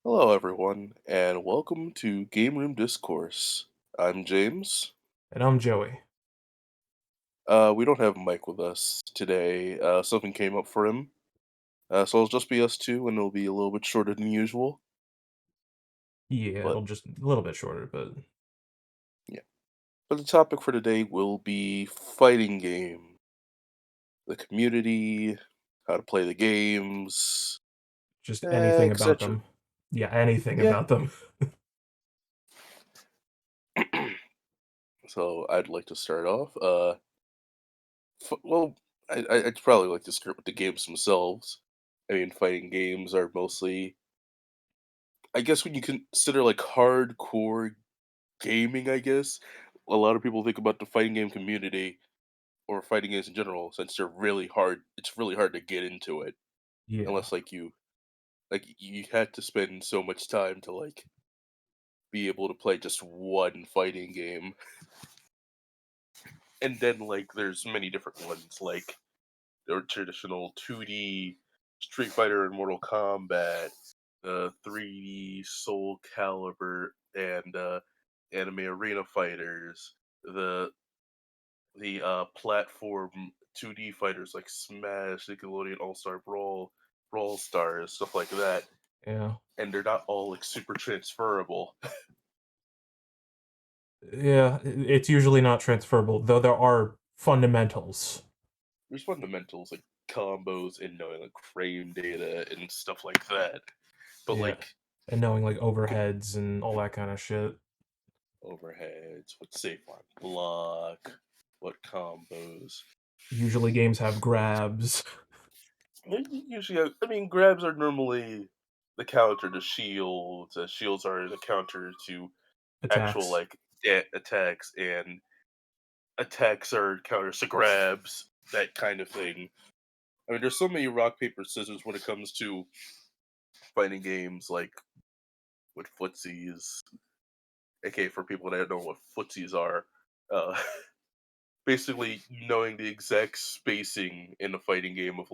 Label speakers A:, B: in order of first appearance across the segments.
A: Hello, everyone, and welcome to Gameroom Discourse. I'm James.
B: And I'm Joey.
A: We don't have Mike with us today. Something came up for him, so it'll just be us two, and it'll be a little bit shorter than usual.
B: Yeah,
A: But
B: it'll just a little bit shorter, but
A: yeah, but the topic for today will be fighting game, the community, how to play the games,
B: just anything about
A: etc.
B: them. Yeah, anything
A: Yeah.
B: about them.
A: So I'd like to start off. Well, I'd probably like to start with the games themselves. I mean, fighting games are mostly, I guess, when you consider like hardcore gaming. I guess a lot of people think about the fighting game community or fighting games in general, since they're really hard. It's really hard to get into it
B: Yeah.
A: unless you had to spend so much time to be able to play just one fighting game, and then there's many different ones the traditional 2D Street Fighter and Mortal Kombat, 3D Soul Calibur, and Anime Arena Fighters, the platform 2D fighters like Smash, Nickelodeon All Star Brawl, Brawl Stars, stuff like that.
B: Yeah.
A: And they're not all super transferable.
B: Yeah, it's usually not transferable, though there are fundamentals.
A: There's fundamentals like combos and knowing frame data and stuff like that. But
B: Yeah. And knowing, like, overheads and all that kinda shit.
A: overheads, what safe on block, what combos.
B: Usually games have grabs,
A: Usually, I mean, grabs are normally the counter to shields. Shields are the counter to actual
B: attacks.
A: attacks, and attacks are counters to grabs. That kind of thing. I mean, there's so many rock paper scissors when it comes to fighting games, like with footsies. Okay, for people that don't know what footsies are, uh, basically knowing the exact spacing in a fighting game of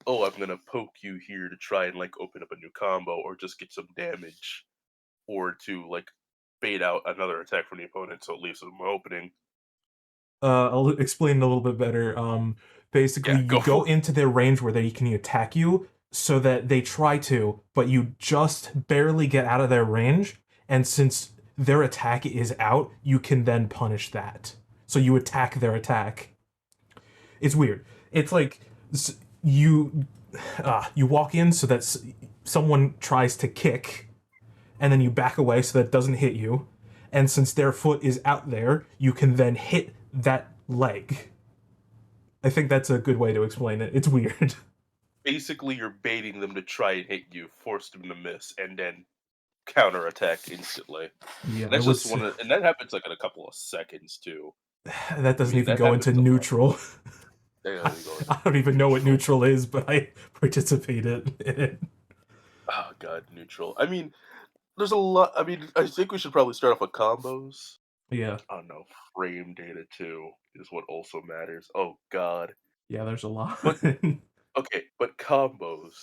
A: oh, I'm gonna poke you here to try and open up a new combo or just get some damage or to bait out another attack from the opponent so it leaves them opening.
B: I'll explain a little bit better. Basically,
A: Yeah,
B: you
A: go
B: go
A: for it.
B: into their range where they can attack you, so that they try to, but you just barely get out of their range. And since their attack is out, you can then punish that. So you attack their attack. It's weird. It's like you you walk in so that someone tries to kick, and then you back away so that it doesn't hit you. And since their foot is out there, you can then hit that leg. I think that's a good way to explain it. It's weird.
A: Basically, you're baiting them to try and hit you, force them to miss, and then counterattack instantly.
B: Yeah,
A: And
B: I
A: that's
B: would.
A: just and that happens in a couple of seconds too.
B: That
A: I
B: doesn't
A: mean,
B: even
A: that
B: go into
A: happens a lot.
B: neutral.
A: There
B: I
A: you go.
B: don't even know what
A: Neutral.
B: neutral is, but I participated in it.
A: Oh god, neutral. I mean, there's a lot. I mean, I think we should probably start off with combos.
B: Yeah,
A: Oh no, frame data too is what also matters. Oh god.
B: yeah. There's a lot.
A: But okay, but combos.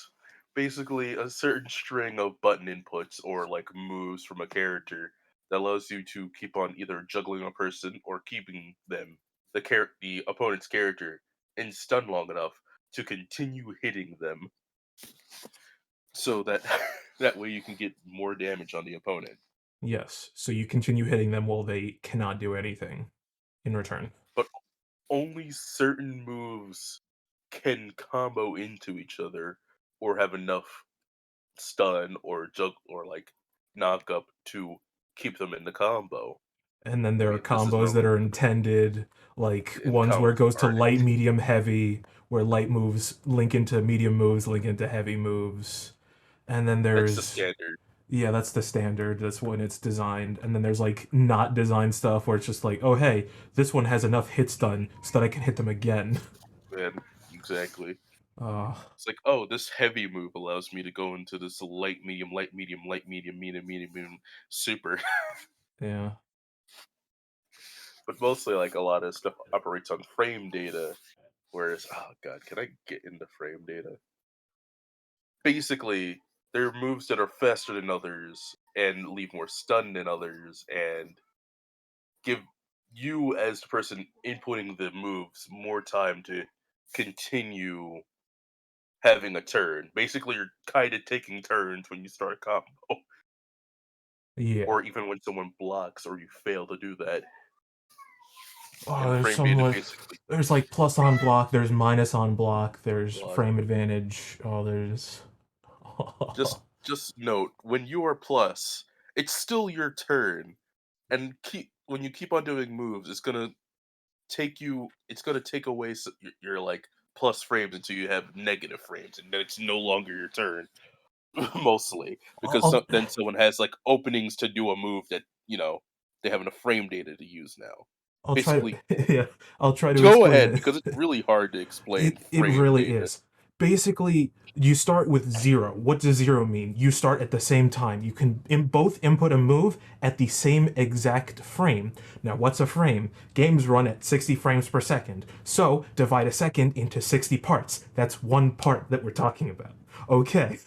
A: Basically a certain string of button inputs or moves from a character that allows you to keep on either juggling a person or keeping the opponent's character in stun long enough to continue hitting them so that that way you can get more damage on the opponent.
B: Yes. So you continue hitting them while they cannot do anything in return.
A: But only certain moves can combo into each other or have enough stun or jug or knock up to keep them in the combo.
B: And then
A: I
B: there are
A: mean, this is
B: combos that
A: normally
B: are intended, like
A: and
B: ones where it
A: combos
B: goes to
A: are
B: light, medium, heavy, where light moves link into medium moves, link into heavy moves. And then
A: that's the
B: there's,
A: standard.
B: yeah, that's the standard. That's when it's designed. And then there's like not designed stuff where it's just like, oh, hey, this one has enough hits done so that I can hit them again.
A: And exactly.
B: Uh,
A: It's oh, this heavy move allows me to go into this light, medium, light, medium, light, medium, medium, medium, medium, super.
B: yeah.
A: But mostly, a lot of stuff operates on frame data. Whereas, oh god, can I get into frame data? Basically, there are moves that are faster than others and leave more stun than others, and give you as the person inputting the moves more time to continue having a turn. Basically, you're kind of taking turns when you start a combo,
B: Yeah.
A: or even when someone blocks or you fail to do that.
B: Oh,
A: And
B: there's
A: frame
B: so
A: data
B: much.
A: basically
B: There's like plus on block, there's minus on block, there's
A: block.
B: frame advantage. Oh, there's.
A: Just note when you are plus, it's still your turn, and keep when you keep on doing moves, it's gonna take away your like plus frames until you have negative frames, and then it's no longer your turn. Mostly because
B: I'll,
A: then someone has like openings to do a move that they have enough frame data to use now.
B: I'll try to.
A: Basically,
B: Yeah, I'll try to
A: go
B: explain
A: ahead
B: it.
A: because it's really hard to explain
B: It
A: frame
B: really
A: data.
B: is. Basically, you start with zero. What does zero mean? You start at the same time. You can both input a move at the same exact frame. Now, what's a frame? Games run at 60 frames per second. So, divide a second into 60 parts. That's one part that we're talking about. Okay.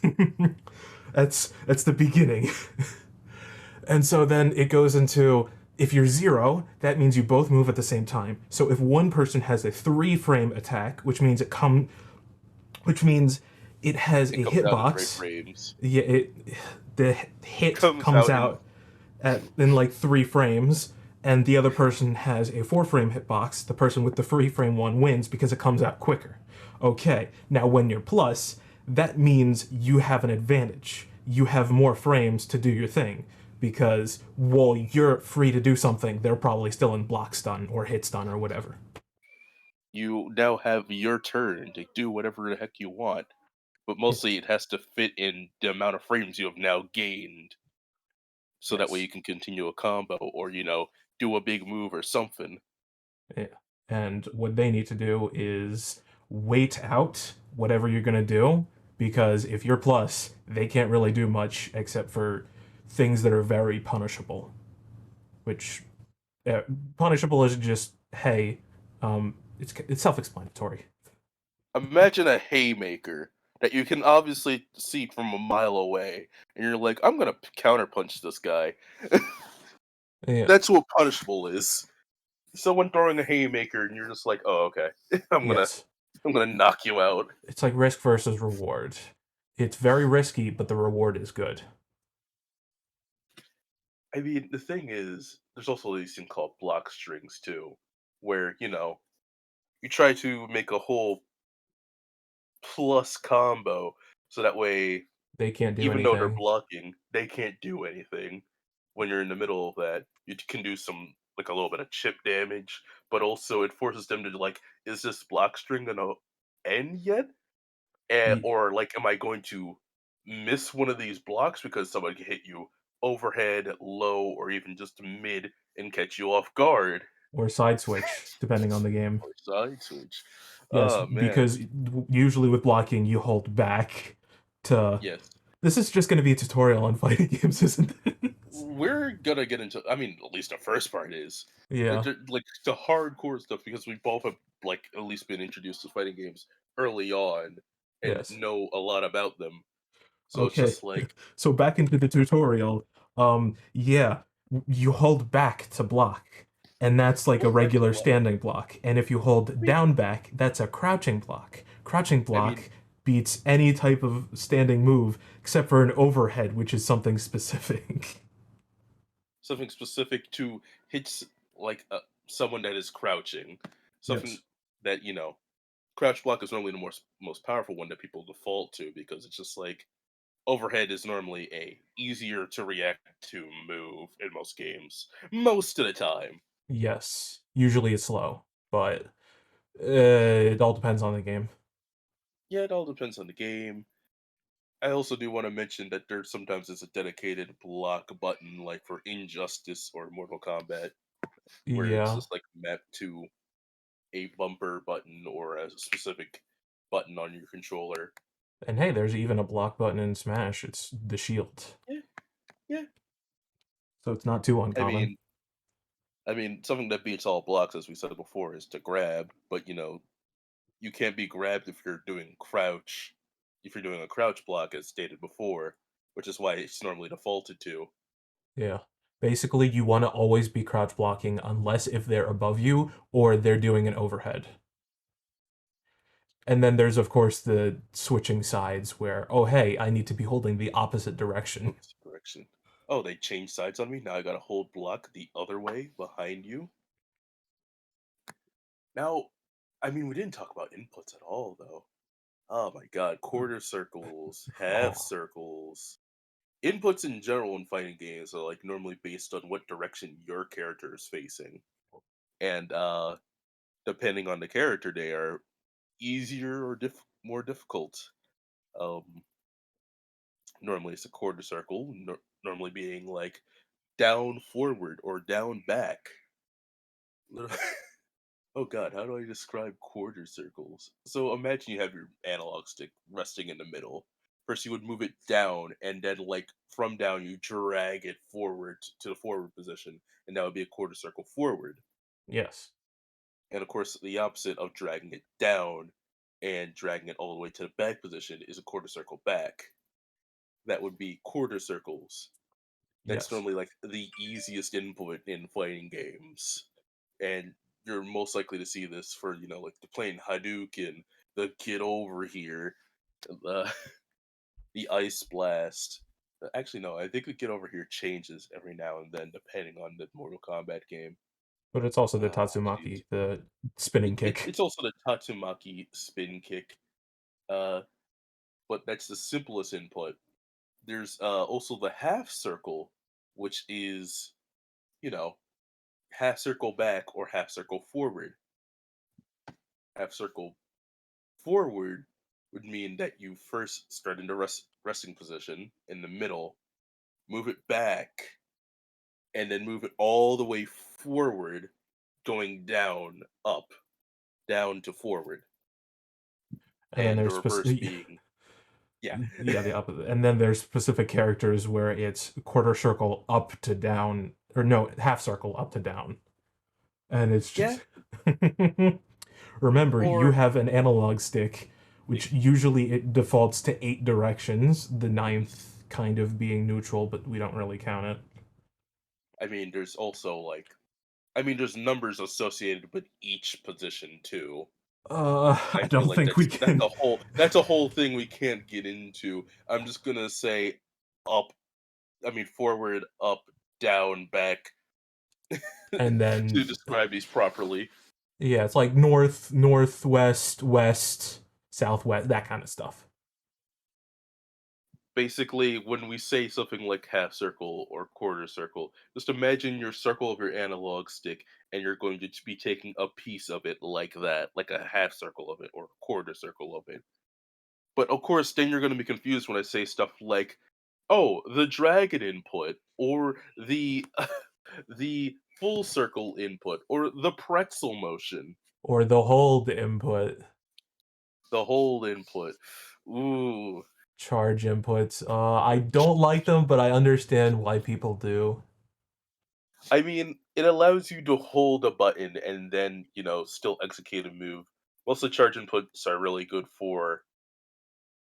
B: That's the beginning. And so then it goes into if you're zero, that means you both move at the same time. So if one person has a 3 frame attack, which means it has
A: It
B: a
A: comes out in
B: hitbox.
A: frames.
B: Yeah, the hit
A: Comes
B: comes
A: out in
B: out in like 3 frames, and the other person has a 4 frame hitbox. The person with the 3 frame one wins because it comes out quicker. Okay, now when you're plus, that means you have an advantage. You have more frames to do your thing because while you're free to do something, they're probably still in block stun or hit stun or whatever.
A: you now have your turn to do whatever the heck you want, but
B: Yeah,
A: mostly it has to fit in the amount of frames you have now gained, so that way
B: yes.
A: you can continue a combo or do a big move or something.
B: Yeah. And what they need to do is wait out whatever you're going to do because if you're plus, they can't really do much except for things that are very punishable, which uh, punishable is just, hey, it's self-explanatory.
A: Imagine a haymaker that you can obviously see from a mile away, and you're like, "I'm gonna counterpunch this guy."
B: Yeah.
A: That's what punishable is. Someone throwing a haymaker, and you're just like, "Oh, okay. I'm gonna
B: Yes.
A: I'm gonna knock you out."
B: It's like risk versus reward. It's very risky, but the reward is good.
A: I mean, the thing is, there's also these thing called block strings too, where you try to make a whole plus combo, so that way
B: They can't do
A: even though they're
B: anything.
A: blocking, they can't do anything. When you're in the middle of that, you can do a little bit of chip damage, but also it forces them to like, is this block string gonna end yet?
B: Y-
A: Or like, am I going to miss one of these blocks because somebody can hit you overhead, low, or even just mid and catch you off guard
B: or side switch, depending on the game.
A: or side switch?
B: Yes,
A: Oh man,
B: because usually with blocking, you hold back to.
A: yes.
B: This is just going to be a tutorial on fighting games, isn't it?
A: We're gonna get into. I mean, at least the first part is
B: Yeah,
A: like the hardcore stuff because we both have like at least been introduced to fighting games early on and
B: yes.
A: know a lot about them. So it's
B: Okay,
A: just like
B: so back into the tutorial. Yeah, you hold back to block, and that's like a
A: hold back to
B: regular
A: block.
B: standing block. And if you
A: I
B: hold
A: mean,
B: down back, that's a crouching block. Crouching
A: I mean
B: block beats any type of standing move except for an overhead, which is something specific.
A: something specific to hits like someone that is crouching. Something
B: Yes.
A: that crouch block is normally the most powerful one that people default to because it's just like overhead is normally a easier to react to move in most games most of the time.
B: Yes. Usually it's slow, but it all depends on the game.
A: Yeah, it all depends on the game. I also do want to mention that there sometimes is a dedicated block button, like for Injustice or Mortal Kombat, where it's
B: Yeah.
A: just like mapped to a bumper button or a specific button on your controller.
B: And hey, there's even a block button in Smash. It's the shield.
A: Yeah, yeah.
B: So it's not too
A: I
B: uncommon.
A: mean, something that beats all blocks, as we said before, is to grab. But you can't be grabbed if you're doing crouch. if you're doing a crouch block, as stated before, which is why it's normally defaulted to.
B: Yeah. Basically, you want to always be crouch blocking unless if they're above you or they're doing an overhead. And then there's, of course, the switching sides where, oh, hey, I need to be holding the opposite direction.
A: Opposite direction. Oh, they changed sides on me. Now I gotta hold block the other way behind you. Now, I mean, we didn't talk about inputs at all, though. Oh my god, quarter circles, half
B: Oh,
A: circles. Inputs in general in fighting games are like normally based on what direction your character is facing. And depending on the character, they are easier or more difficult. Um Normally it's a quarter circle, normally being like down forward or down back. Oh god, how do I describe quarter circles? So imagine you have your analog stick resting in the middle. First you would move it down, and then like from down you drag it forward to the forward position, and that would be a quarter circle forward.
B: yes.
A: And of course the opposite of dragging it down and dragging it all the way to the back position is a quarter circle back. That would be quarter circles. That's
B: Yes.
A: normally like the easiest input in fighting games. And you're most likely to see this for, like the playing Hadouken, the get over here, the the ice blast. Actually, no, I think the get over here changes every now and then depending on the Mortal Kombat game.
B: But it's also the
A: Ah, jeez.
B: Tatsumaki, the spinning kick.
A: It's also the Tatsumaki spin kick, uh, but that's the simplest input. There's also the half circle, which is, you know, half circle back or half circle forward. Half circle forward would mean that you first start in the resting position in the middle, move it back, and then move it all the way forward, going down, up, down to forward.
B: And then
A: And the
B: there's
A: reverse
B: specific,
A: being, yeah,
B: yeah, the opposite. And then there's specific characters where it's quarter circle up to down, or no, half circle up to down. And it's
A: yeah,
B: just remember, you
A: or
B: have an analog stick, which usually it defaults to 8 directions, the ninth kind of being neutral, but we don't really count it.
A: I mean, there's also like, I mean, there's numbers associated with each position too. I
B: I
A: feel
B: don't
A: like
B: think we
A: that's
B: can.
A: a whole thing we can't get into. I'm just gonna say up. I mean forward, up, down, back
B: And then,
A: to describe these properly.
B: yeah, it's like north, northwest, west, southwest, that kind of stuff.
A: Basically, when we say something like half circle or quarter circle, just imagine your circle of your analog stick, and you're going to be taking a piece of it like that, like a half circle of it or a quarter circle of it. But of course, then you're going to be confused when I say stuff like, "Oh, the dragon input," or the full circle input, or the pretzel motion,
B: Or the hold input,
A: the whole input. Ooh,
B: charge inputs. I don't like them, but I understand why people do.
A: I mean, it allows you to hold a button and then still execute a move. Most of the charge inputs are really good for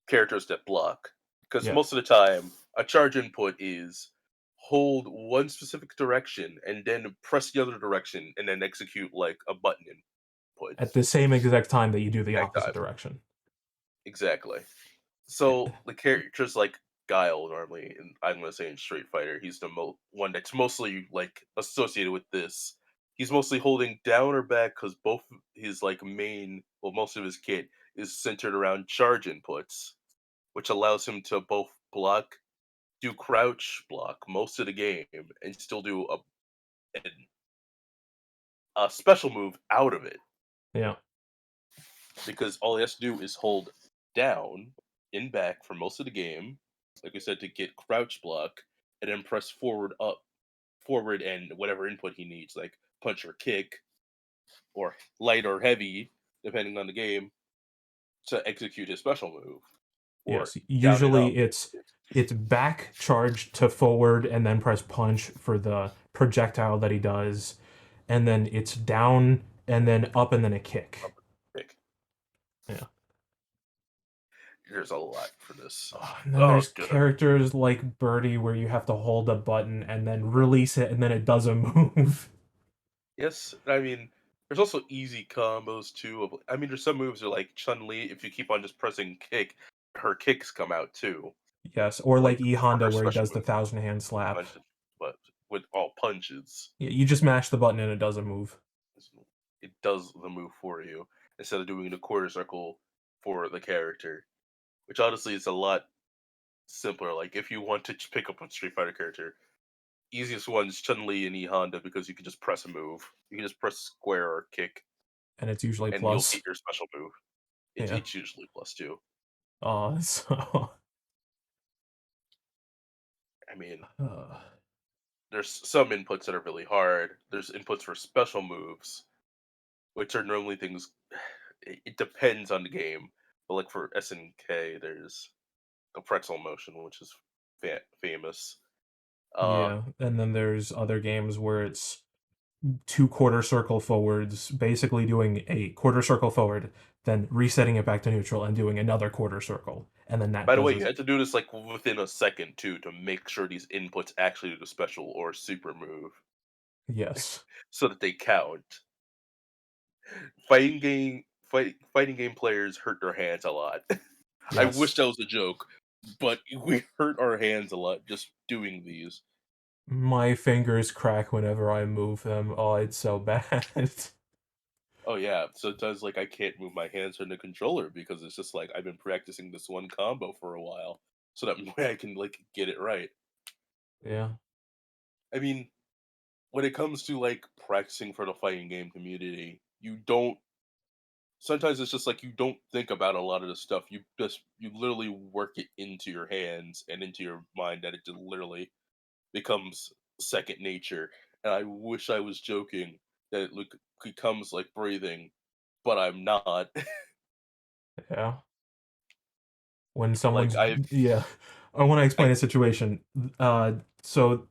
A: characters that block, because
B: Yeah.
A: most of the time a charge input is hold one specific direction and then press the other direction and then execute like a button input.
B: At the same exact time that you do the
A: Exact
B: opposite
A: time.
B: direction.
A: Exactly. So the characters like Guile normally, and I'm gonna say in Street Fighter, he's the one that's mostly like associated with this. He's mostly holding down or back because both his like well, most of his kit is centered around charge inputs, which allows him to both do crouch block most of the game, and still do a special move out of it,
B: Yeah.
A: because all he has to do is hold down in back for most of the game, like we said, to get crouch block, and then press forward and whatever input he needs, like punch or kick, or light or heavy, depending on the game, to execute his special move, or
B: Yes.
A: down and up.
B: Usually it's back charge to forward and then press punch for the projectile that he does. And then it's down and then up and then a kick.
A: Up, kick.
B: Yeah.
A: there's a lot for this.
B: And then
A: Oh
B: there's
A: god.
B: characters like Birdie where you have to hold a button and then release it and then it doesn't move.
A: Yes, I mean, there's also easy combos too. I mean, there's some moves that are like Chun Li. If you keep on just pressing kick, her kicks come out too,
B: Yes, or
A: like
B: like E
A: for
B: Honda
A: her
B: where he
A: special
B: does the
A: move.
B: thousand hand slap.
A: Punches, but with all punches,
B: Yeah, you just mash the button and it doesn't move.
A: it does the move for you instead of doing the quarter circle for the character. Which honestly is a lot simpler. Like if you want to pick up a Street Fighter character, easiest one's Chun Li and E Honda because you can just press a move. You can just press square or kick,
B: And it's usually
A: and you'll
B: plus.
A: get your special move.
B: Yeah.
A: It's usually +2.
B: So
A: I mean,
B: uh,
A: there's some inputs that are really hard. There's inputs for special moves, which are normally things. It depends on the game, but like for SNK, there's a pretzel motion, which is famous. Uh,
B: yeah, and then there's other games where it's two quarter circle forwards, basically doing a quarter circle forward, then resetting it back to neutral and doing another quarter circle, and then that
A: by the
B: does
A: way, you
B: it.
A: had to do this like within a second too to make sure these inputs actually do the special or super move
B: Yes,
A: so that they count. Fighting game players hurt their hands a lot. I wish
B: yes.
A: that was a joke, but we hurt our hands a lot just doing these.
B: My fingers crack whenever I move them. Oh, it's so bad.
A: Oh yeah, sometimes like I can't move my hands from the controller because it's just like I've been practicing this one combo for a while, so that way I can like get it right.
B: Yeah,
A: I mean, when it comes to like practicing for the fighting game community, you don't. Sometimes it's just like you don't think about a lot of the stuff. You literally work it into your hands and into your mind that it just literally becomes second nature. And I wish I was joking that it becomes like breathing, but I'm not.
B: yeah. When
A: Like
B: someone's yeah, I want to explain
A: I
B: a situation. So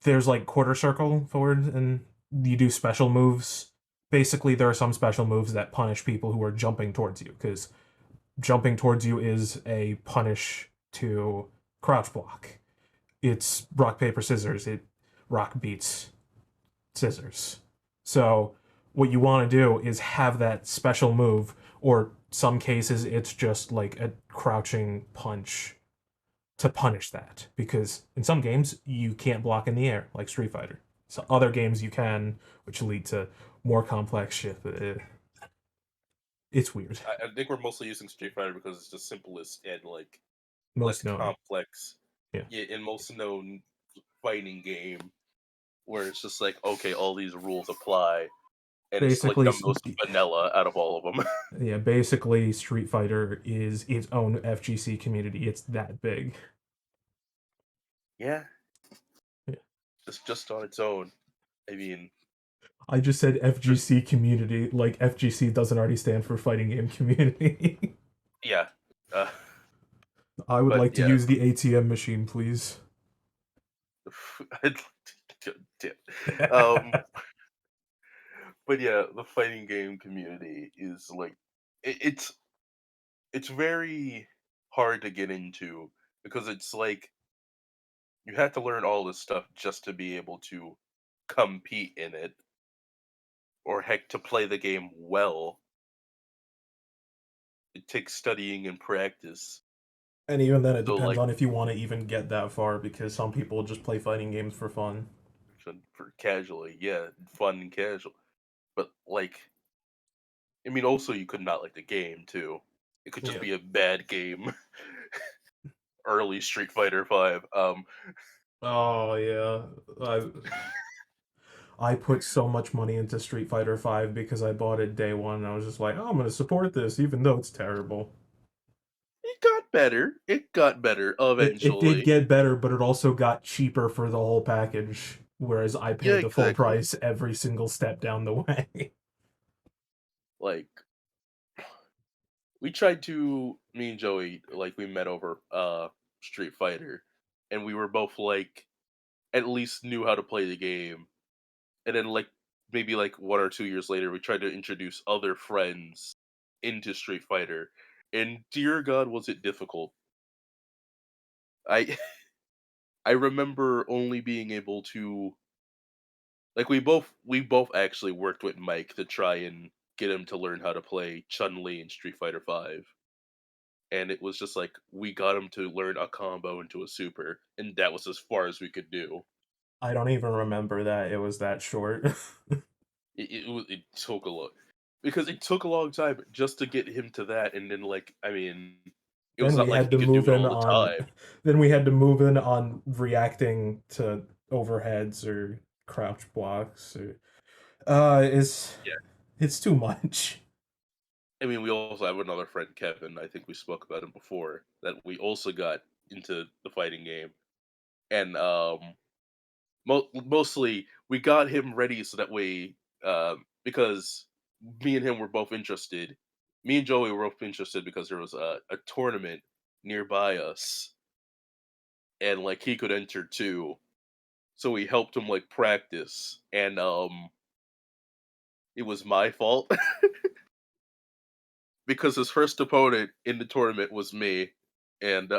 B: there's like quarter circle forward, and you do special moves. Basically, there are some special moves that punish people who are jumping towards you because jumping towards you is a punish to crouch block. It's rock paper scissors. It rock beats scissors. So what you want to do is have that special move, or some cases it's just like a crouching punch to punish that. Because in some games you can't block in the air, like Street Fighter. So other games you can, which lead to more complex shit. But it's weird.
A: I think we're mostly using Street Fighter because it's the simplest and like less
B: Most known.
A: complex.
B: Yeah.
A: Yeah, and most known fighting game where it's just like okay, all these rules apply, and it's like
B: Basically,
A: the most vanilla out of all of them.
B: yeah, basically Street Fighter is its own FGC community. It's that big.
A: Yeah,
B: Yeah.
A: it's just on its own. I mean,
B: I just said
A: there's
B: FGC community, like FGC doesn't already stand for fighting game community.
A: yeah, uh,
B: I would
A: but
B: like to
A: yeah,
B: use the ATM machine, please.
A: I'd like to dip. Um, but yeah, the fighting game community is like it, it's it's very hard to get into because it's like you have to learn all this stuff just to be able to compete in it, or heck, to play the game well. It takes studying and practice.
B: And even then, it
A: So
B: depends
A: like
B: on if you want to even get that far, because some people just play fighting games for fun.
A: for casually, yeah, fun and casual. But like, I mean, also you could not like the game too. It could just
B: Yeah.
A: be a bad game. Early Street Fighter Five.
B: Oh yeah, I put so much money into Street Fighter V because I bought it day one. And I was just like, oh, I'm gonna support this, even though it's terrible.
A: It got better. It got better
B: It did
A: eventually.
B: get better, but it also got cheaper for the whole package, whereas I
A: Yeah,
B: paid the full
A: exactly.
B: price every single step down the way.
A: Like we tried to me and Joey like we met over Street Fighter and we were both like at least knew how to play the game. And then like maybe like 1 or 2 years later we tried to introduce other friends into Street Fighter and dear God, was it difficult. I I remember only being able to like we both actually worked with Mike to try and get him to learn how to play Chun-Li in Street Fighter 5. And it was just like we got him to learn a combo into a super, and that was as far as we could do.
B: I don't even remember that it was that short.
A: It took a lot because it took a long time just to get him to that, and then like I mean, it was
B: Then
A: not
B: we
A: like
B: had
A: he
B: to
A: could do
B: move
A: it
B: in
A: all the
B: on
A: time.
B: then we had to move in on reacting to overheads or crouch blocks or
A: Yeah,
B: it's too much.
A: I mean, we also have another friend, Kevin. I think we spoke about him before. That we also got into the fighting game, and mostly we got him ready so that way, because me and him were both interested. Me and Joey were both interested because there was a tournament nearby us, and like he could enter too. So we helped him like practice, and it was my fault because his first opponent in the tournament was me, and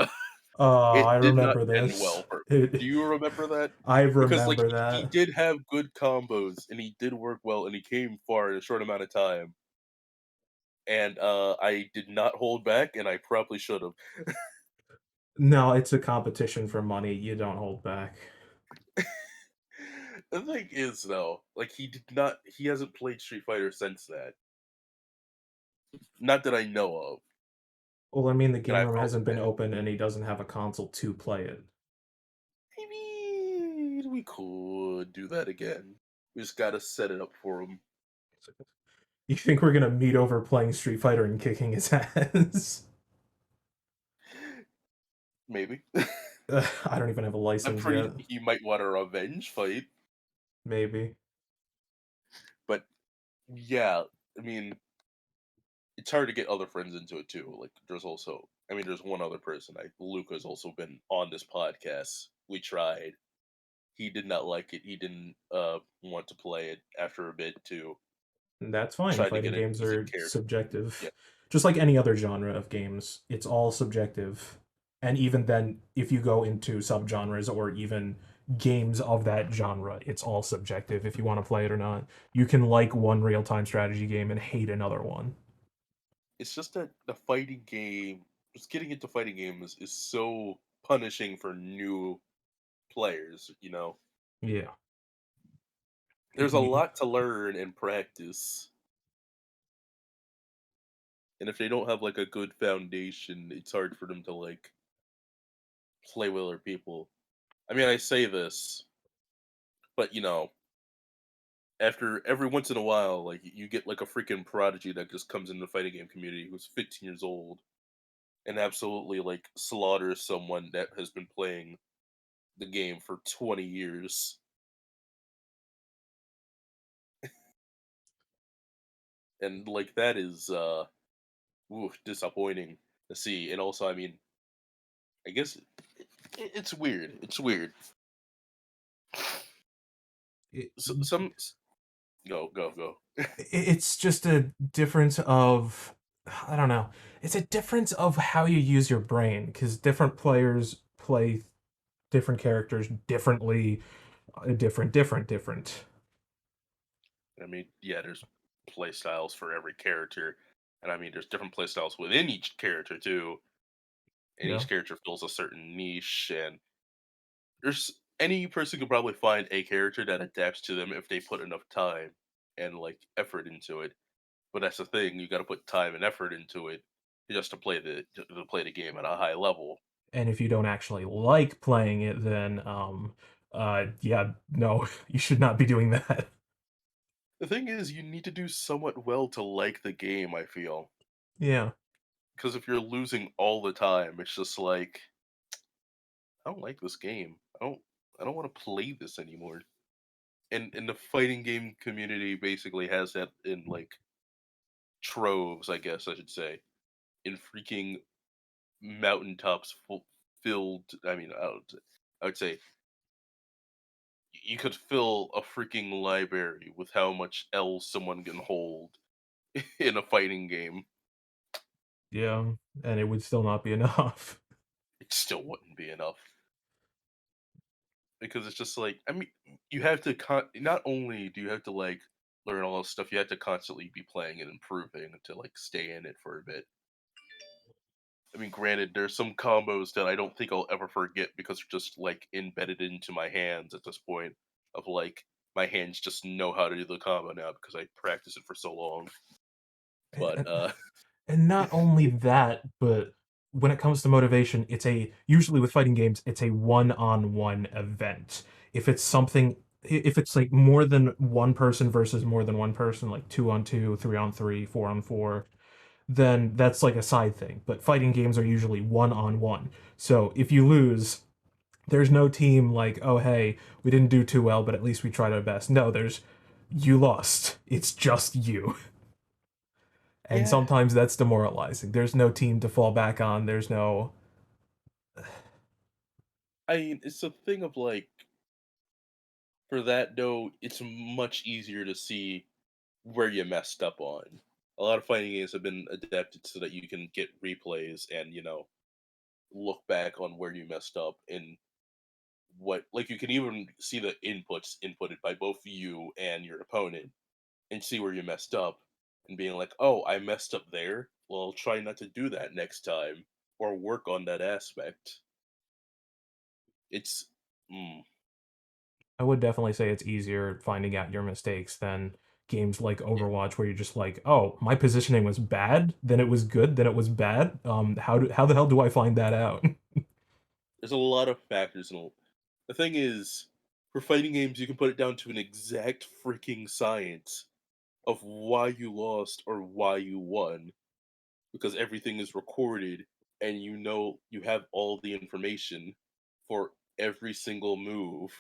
B: Oh, I
A: it did not
B: remember
A: end
B: this.
A: well for. Do you remember that?
B: I
A: Because like
B: remember
A: he
B: that.
A: did have good combos and he did work well and he came far in a short amount of time. And I did not hold back, and I probably should have.
B: No, it's a competition for money. You don't hold back.
A: The thing is, though, like he did not. He hasn't played Street Fighter since that. Not that I know of,
B: Well, I mean, the
A: and
B: game
A: I
B: room
A: felt
B: hasn't been
A: bad.
B: open and he doesn't have a console to play it.
A: Maybe we could do that again. We just gotta set it up for him.
B: You think we're gonna meet over playing Street Fighter and kicking his ass?
A: Maybe.
B: I don't even have a
A: I'm
B: license
A: afraid
B: yet.
A: he might want a revenge fight,
B: Maybe.
A: but yeah, I mean, it's hard to get other friends into it too. Like, there's also, I mean, there's one other person. Luca's also been on this podcast. We tried. He did not like it. He didn't want to play it after a bit too.
B: That's fine.
A: Tried to
B: Fighting
A: get an
B: games
A: easy
B: are
A: character. Yeah,
B: subjective. Just like any other genre of games, it's all subjective. And even then, if you go into subgenres or even games of that genre, it's all subjective if you want to play it or not. You can like one real time strategy game and hate another one.
A: it's just that the fighting game, just getting into fighting games is so punishing for new players. You know,
B: Yeah.
A: there's a lot to learn and practice, and if they don't have like a good foundation, it's hard for them to like play with other people. I mean, I say this, but after every once in a while, like you get like a freaking prodigy that just comes into the fighting game community who's 15 years old and absolutely like slaughters someone that has been playing the game for 20 years. And like that is disappointing to see. And also, I mean, I guess it's weird. It's weird.
B: It,
A: Go.
B: it's just a difference of I don't know. It's a difference of how you use your brain because different players play different characters differently, different.
A: I mean, yeah, there's play styles for every character, and I mean, there's different play styles within each character too, and
B: Yeah.
A: each character fills a certain niche. And there's any person could probably find a character that adapts to them if they put enough time and like effort into it. But that's the thing, you got to put time and effort into it just to play the game at a high level.
B: And if you don't actually like playing it, then yeah, no, you should not be doing that.
A: The thing is, you need to do somewhat well to like the game, I feel.
B: Yeah.
A: Because if you're losing all the time, it's just like I don't like this game. I don't want to play this anymore. And the fighting game community basically has that in like troves, I guess I should say, in freaking mountaintops filled. I mean, I would say you could fill a freaking library with how much L someone can hold in a fighting game.
B: Yeah, and it would still not be enough.
A: It still wouldn't be enough because it's just like I mean, you have to not only do you have to like learn all this stuff, you have to constantly be playing and improving to like stay in it for a bit. I mean, granted, there's some combos that I don't think I'll ever forget because they're just like embedded into my hands at this point. Of like my hands just know how to do the combo now because I practiced it for so long. But
B: And, and not only that, but when it comes to motivation, usually with fighting games, it's a one-on-one event. If it's something, if it's like more than one person versus more than one person, like 2-on-2, 3-on-3, 4-on-4, then that's like a side thing. But fighting games are usually one-on-one. So if you lose, there's no team like, oh hey, we didn't do too well, but at least we tried our best. No, there's you lost. It's just you. And
A: yeah,
B: sometimes that's demoralizing. There's no team to fall back on. There's no.
A: I mean, it's a thing of like for that though, it's much easier to see where you messed up on. A lot of fighting games have been adapted so that you can get replays and look back on where you messed up and what like you can even see the inputs inputted by both you and your opponent and see where you messed up and being like, "Oh, I messed up there. Well, I'll try not to do that next time or work on that aspect." It's mm,
B: I would definitely say it's easier finding out your mistakes than games like
A: yeah.
B: Overwatch, where you're just like, oh, my positioning was bad, then it was good, then it was bad. How the hell do I find that out?
A: There's a lot of factors in the thing is for fighting games you can put it down to an exact freaking science of why you lost or why you won because everything is recorded and you have all the information for every single move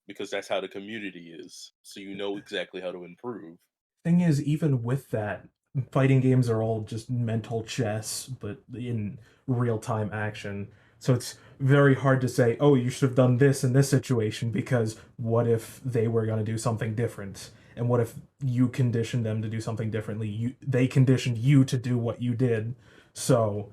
A: because that's how the community is. So you know exactly how to improve.
B: Thing is, even with that, fighting games are all just mental chess, but in real time action. So it's very hard to say, oh, you should have done this in this situation because what if they were going to do something different? And what if you conditioned them to do something differently? They conditioned you to do what you did. So,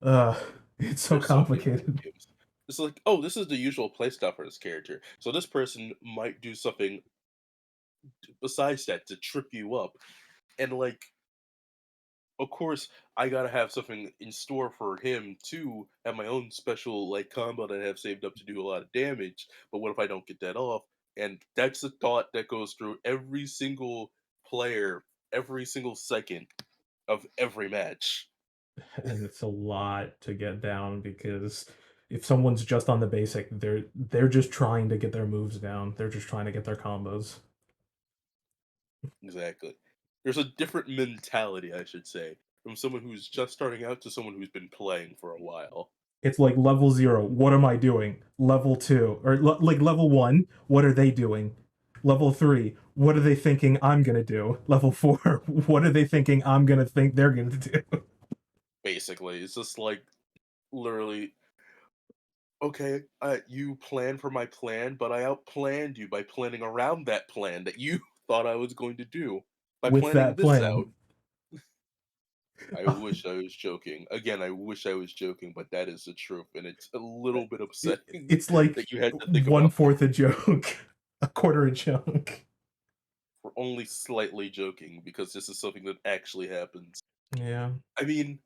B: uh, it's so
A: There's so many fighting
B: complicated.
A: games. It's like, oh, this is the usual playstyle for this character. So this person might do something besides that to trip you up. And like of course, I gotta have something in store for him to have my own special like combo that I have saved up to do a lot of damage. But what if I don't get that off? And that's the thought that goes through every single player, every single second of every match.
B: And it's a lot to get down because if someone's just on the basic, they're just trying to get their moves down. They're just trying to get their combos.
A: Exactly. There's a different mentality, I should say, from someone who's just starting out to someone who's been playing for a while.
B: It's like level 0, what am I doing? Level 2 or like level 1, what are they doing? Level 3, what are they thinking I'm going to do? Level 4, what are they thinking I'm going to think they're going to do?
A: Basically, it's just like literally okay, you planned for my plan, but I outplanned you by planning around that plan that you thought I was going to do by
B: With
A: planning
B: that
A: this out.
B: plan.
A: I wish I was joking. Again, I wish I was joking, but that is the truth, and it's a little bit upsetting
B: It's like
A: that you had to think
B: one
A: about that
B: fourth a joke, a quarter a joke.
A: for only slightly joking because this is something that actually happens.
B: Yeah.
A: I mean,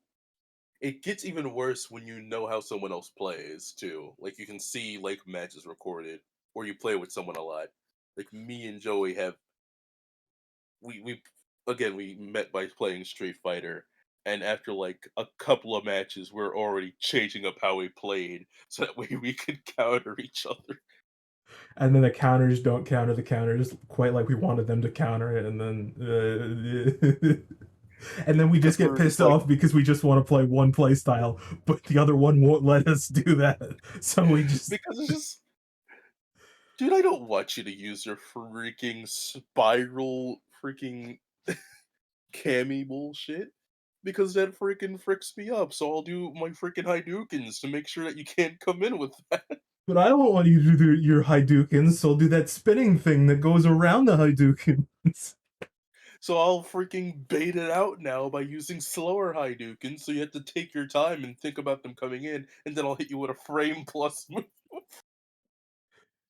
A: it gets even worse when you know how someone else plays too. Like you can see like matches recorded, or you play with someone a lot. Like me and Joey have we again we met by playing Street Fighter, and after like a couple of matches, we're already changing up how we played so that way we could counter each other.
B: And then the counters don't counter the counters quite like we wanted them to counter it, and then and then we just
A: Because
B: get
A: we're
B: pissed
A: like
B: off because we just want to play one play style, but the other one won't let us do that. So we just
A: because it's just dude, I don't want you to use your freaking spiral freaking cami bullshit. Because that freaking fricks me up, so I'll do my freaking Hadoukens to make sure that you can't come in with that.
B: but I don't want you to do your Hadoukens, so I'll do that spinning thing that goes around the Hadoukens.
A: So I'll freaking bait it out now by using slower Hadoukens, so you have to take your time and think about them coming in, and then I'll hit you with a frame plus move.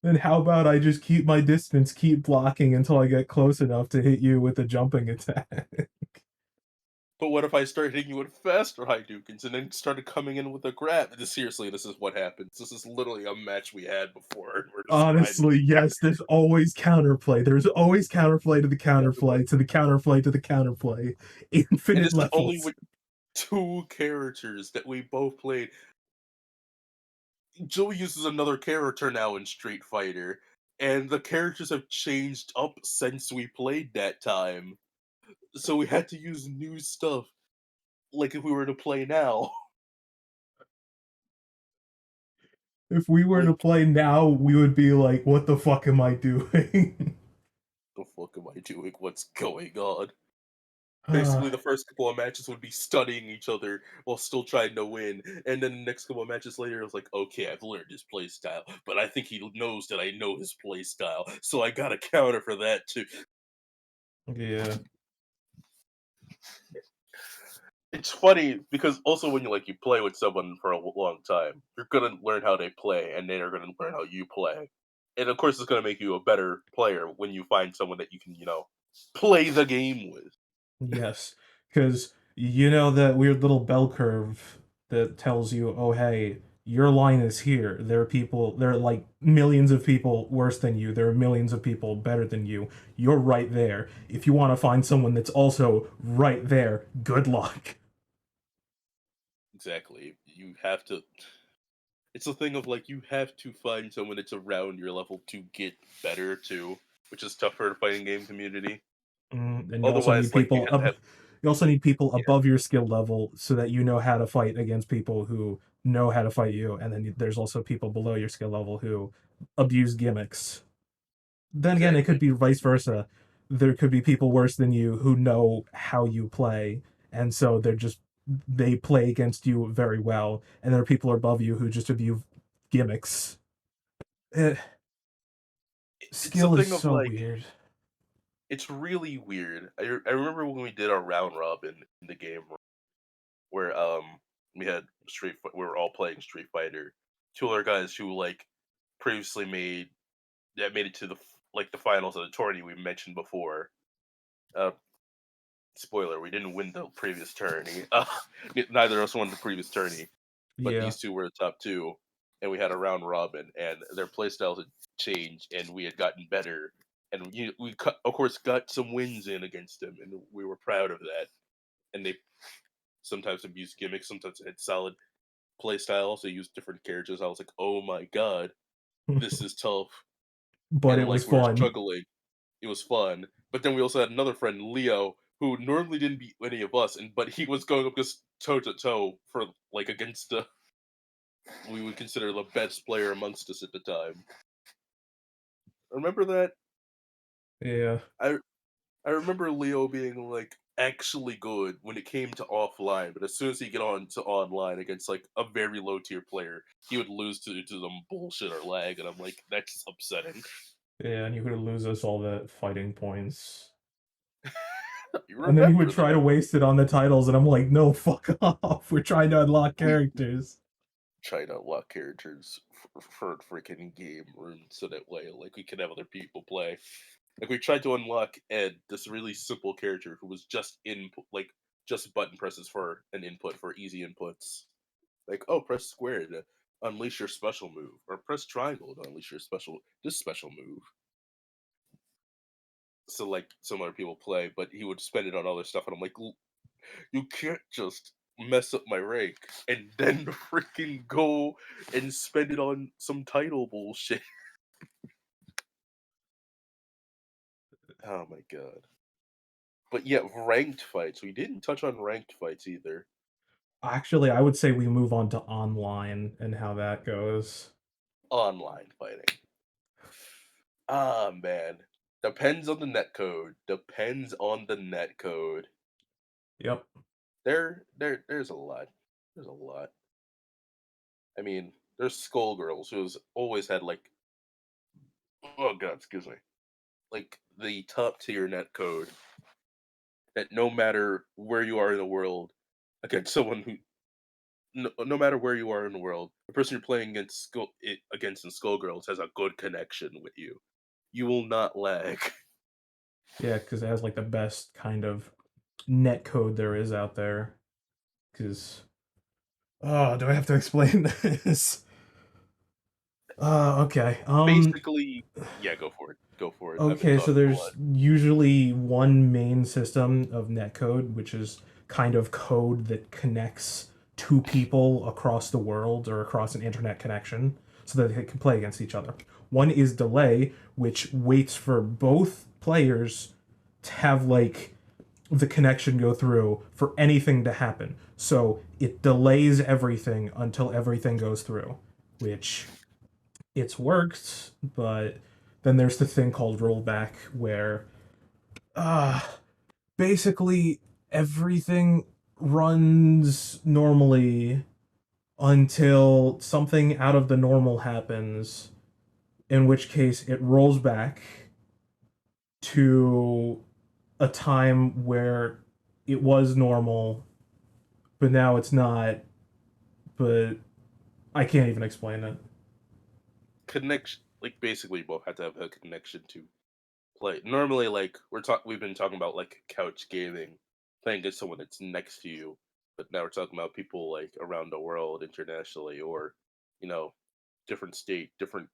B: Then how about I just keep my distance, keep blocking until I get close enough to hit you with a jumping attack?
A: But what if I start hitting you with faster Hadoukens and then started coming in with a grab? Seriously, this is what happens. This is literally a match we had before, and we're describing
B: Honestly, yes, there's always counterplay. There's always counterplay to the
A: it.
B: counterplay to the counterplay to the counterplay.
A: And
B: Infinite
A: this is only
B: levels.
A: with two characters that we both played. Joey uses another character now in Street Fighter, and the characters have changed up since we played that time. So we had to use new stuff, like if we were to play now.
B: If we were to
A: Like,
B: play now, we would be like, what the fuck am I doing?
A: the fuck am I doing? What's going on?
B: uh,
A: Basically, the first couple of matches would be studying each other while still trying to win, and then the next couple of matches later, it was like, okay, I've learned his play style, but I think he knows that I know his play style, so I got a counter for that too.
B: yeah.
A: It's funny because also when you play with someone for a long time, you're gonna learn how they play, and they are gonna learn how you play, and of course, it's gonna make you a better player when you find someone that you can play the game with.
B: Yes, because you know that weird little bell curve that tells you, oh, hey, your line is here. There are like millions of people worse than you. There are millions of people better than you. You're right there. If you want to find someone that's also right there, good luck.
A: Exactly. You have to. It's a thing of like you have to find someone that's around your level to get better too, which is tough for the fighting game community.
B: And
A: Otherwise, like you have to have.
B: you also need people
A: Yeah,
B: above your skill level so that you know how to fight against people who know how to fight you. And then there's also people below your skill level who abuse gimmicks. Then again, it could
A: exactly.
B: be vice versa. There could be people worse than you who know how you play, and so they play against you very well. And there are people above you who just abuse gimmicks. Eh,
A: It's a
B: skill is
A: thing of
B: so
A: like
B: weird.
A: it's really weird. I remember when we did our round robin in the game where we had we were all playing Street Fighter. Two other guys who like previously made it to the finals of the tourney we mentioned before. Uh, Spoiler: we didn't win the previous tourney. Neither of us won the previous tourney, but
B: Yeah.
A: these two were the top two, and we had a round robin, and their playstyles had changed, and we had gotten better, and of course got some wins in against them, and we were proud of that. And they sometimes abused gimmicks, sometimes they had solid playstyles. They used different characters. I was like, oh my god, this is tough,
B: But
A: and
B: it was
A: like we were
B: fun.
A: struggling. It was fun. But then we also had another friend, Leo, who normally didn't beat any of us, but he was going up just toe to toe for like against the we would consider the best player amongst us at the time. Remember that?
B: Yeah.
A: I I remember Leo being like actually good when it came to offline, but as soon as he get on to online against like a very low tier player, he would lose to some bullshit or lag, and I'm like, that's upsetting.
B: Yeah, and you would lose us all the fighting points.
A: You
B: And then he would
A: remember
B: try to
A: that?
B: waste it on the titles, and I'm like, no, fuck off. We're trying to unlock
A: We
B: characters.
A: try to unlock characters for freaking game room so that way like we can have other people play. Like we tried to unlock Ed, this really simple character who was just input like just button presses for an input for easy inputs. Like, oh, press square to unleash your special move, or press triangle to unleash your special move. So like some other people play, but he would spend it on other stuff, and I'm like, you can't just mess up my rank and then freaking go and spend it on some title bullshit. Oh my god. But yeah, ranked fights. We didn't touch on ranked fights either.
B: Actually, I would say we move on to online and how that goes.
A: Online fighting. Ah man. Depends on the net code. Depends on the net code.
B: Yep.
A: There's a lot. There's a lot. I mean, there's Skullgirls who's always had like oh god, excuse me. Like the top tier net code. that no matter where you are in the world, against someone who no matter where you are in the world, the person you're playing against in Skullgirls has a good connection with you. You will not lag.
B: Yeah, because it has like the best kind of net code there is out there. Because oh, do I have to explain this? Okay.
A: Basically, yeah, go for it. Go for it. I've been
B: Okay, so
A: talking a lot.
B: there's usually one main system of netcode, which is kind of code that connects two people across the world or across an internet connection so that they can play against each other. One is delay, which waits for both players to have like the connection go through for anything to happen. So it delays everything until everything goes through, which it's worked, but then there's the thing called rollback where uh basically everything runs normally until something out of the normal happens, in which case it rolls back to a time where it was normal, but now it's not, but I can't even explain it.
A: Connection, like basically, you both have to have a connection to play. Normally, like we've been talking about like couch gaming, playing against someone that's next to you, but now we're talking about people like around the world, internationally, or you know, different state, different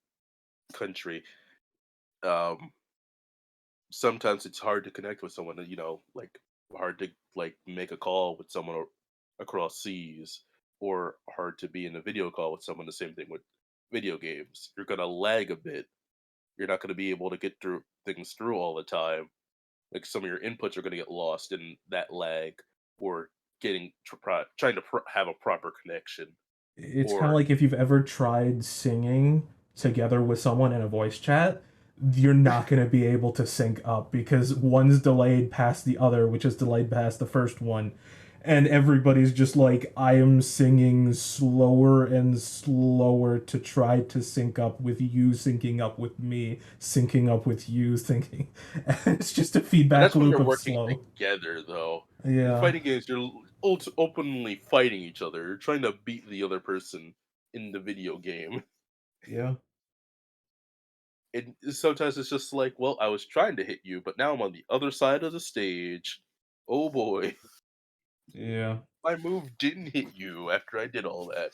A: country. Um, Sometimes it's hard to connect with someone, like hard to like make a call with someone across seas, or hard to be in a video call with someone. The same thing with video games. You're gonna lag a bit. You're not gonna be able to get through things through all the time. Like some of your inputs are gonna get lost in that lag, or trying to have a proper connection,
B: It's kind of
A: or
B: like if you've ever tried singing together with someone in a voice chat, you're not going to be able to sync up because one's delayed past the other, which is delayed past the first one. And everybody's just like, I am singing slower and slower to try to sync up with you, syncing up with me, syncing up with you, thinking. And it's just a
A: but
B: feedback
A: that's when
B: loop
A: you're
B: of
A: working
B: slow.
A: together, though. In
B: Yeah.
A: fighting games, you're openly fighting each other. You're trying to beat the other person in the video game.
B: Yeah.
A: And sometimes it's just like, well, I was trying to hit you, but now I'm on the other side of the stage. Oh boy,
B: Yeah.
A: my move didn't hit you after I did all that.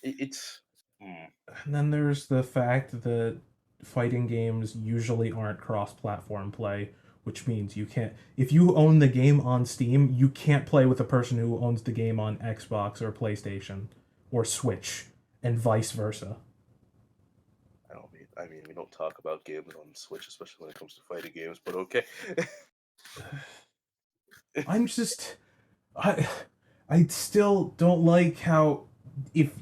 A: It's hmm,
B: And then there's the fact that fighting games usually aren't cross-platform play, which means you can't. If you own the game on Steam, you can't play with a person who owns the game on Xbox or PlayStation or Switch, and vice versa.
A: I mean, we don't talk about games on Switch, especially when it comes to fighting games. But okay,
B: I'm just I I still don't like how if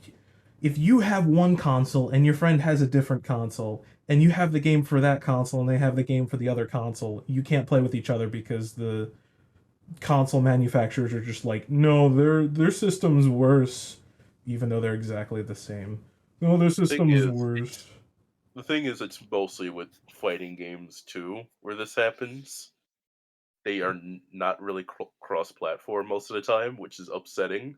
B: if you have one console and your friend has a different console and you have the game for that console and they have the game for the other console, you can't play with each other because the console manufacturers are just like, no, their system's worse, even though they're exactly the same. No, their
A: thing
B: system's
A: is,
B: worse.
A: it's mostly with fighting games too where this happens. They are not really cross-platform most of the time, which is upsetting.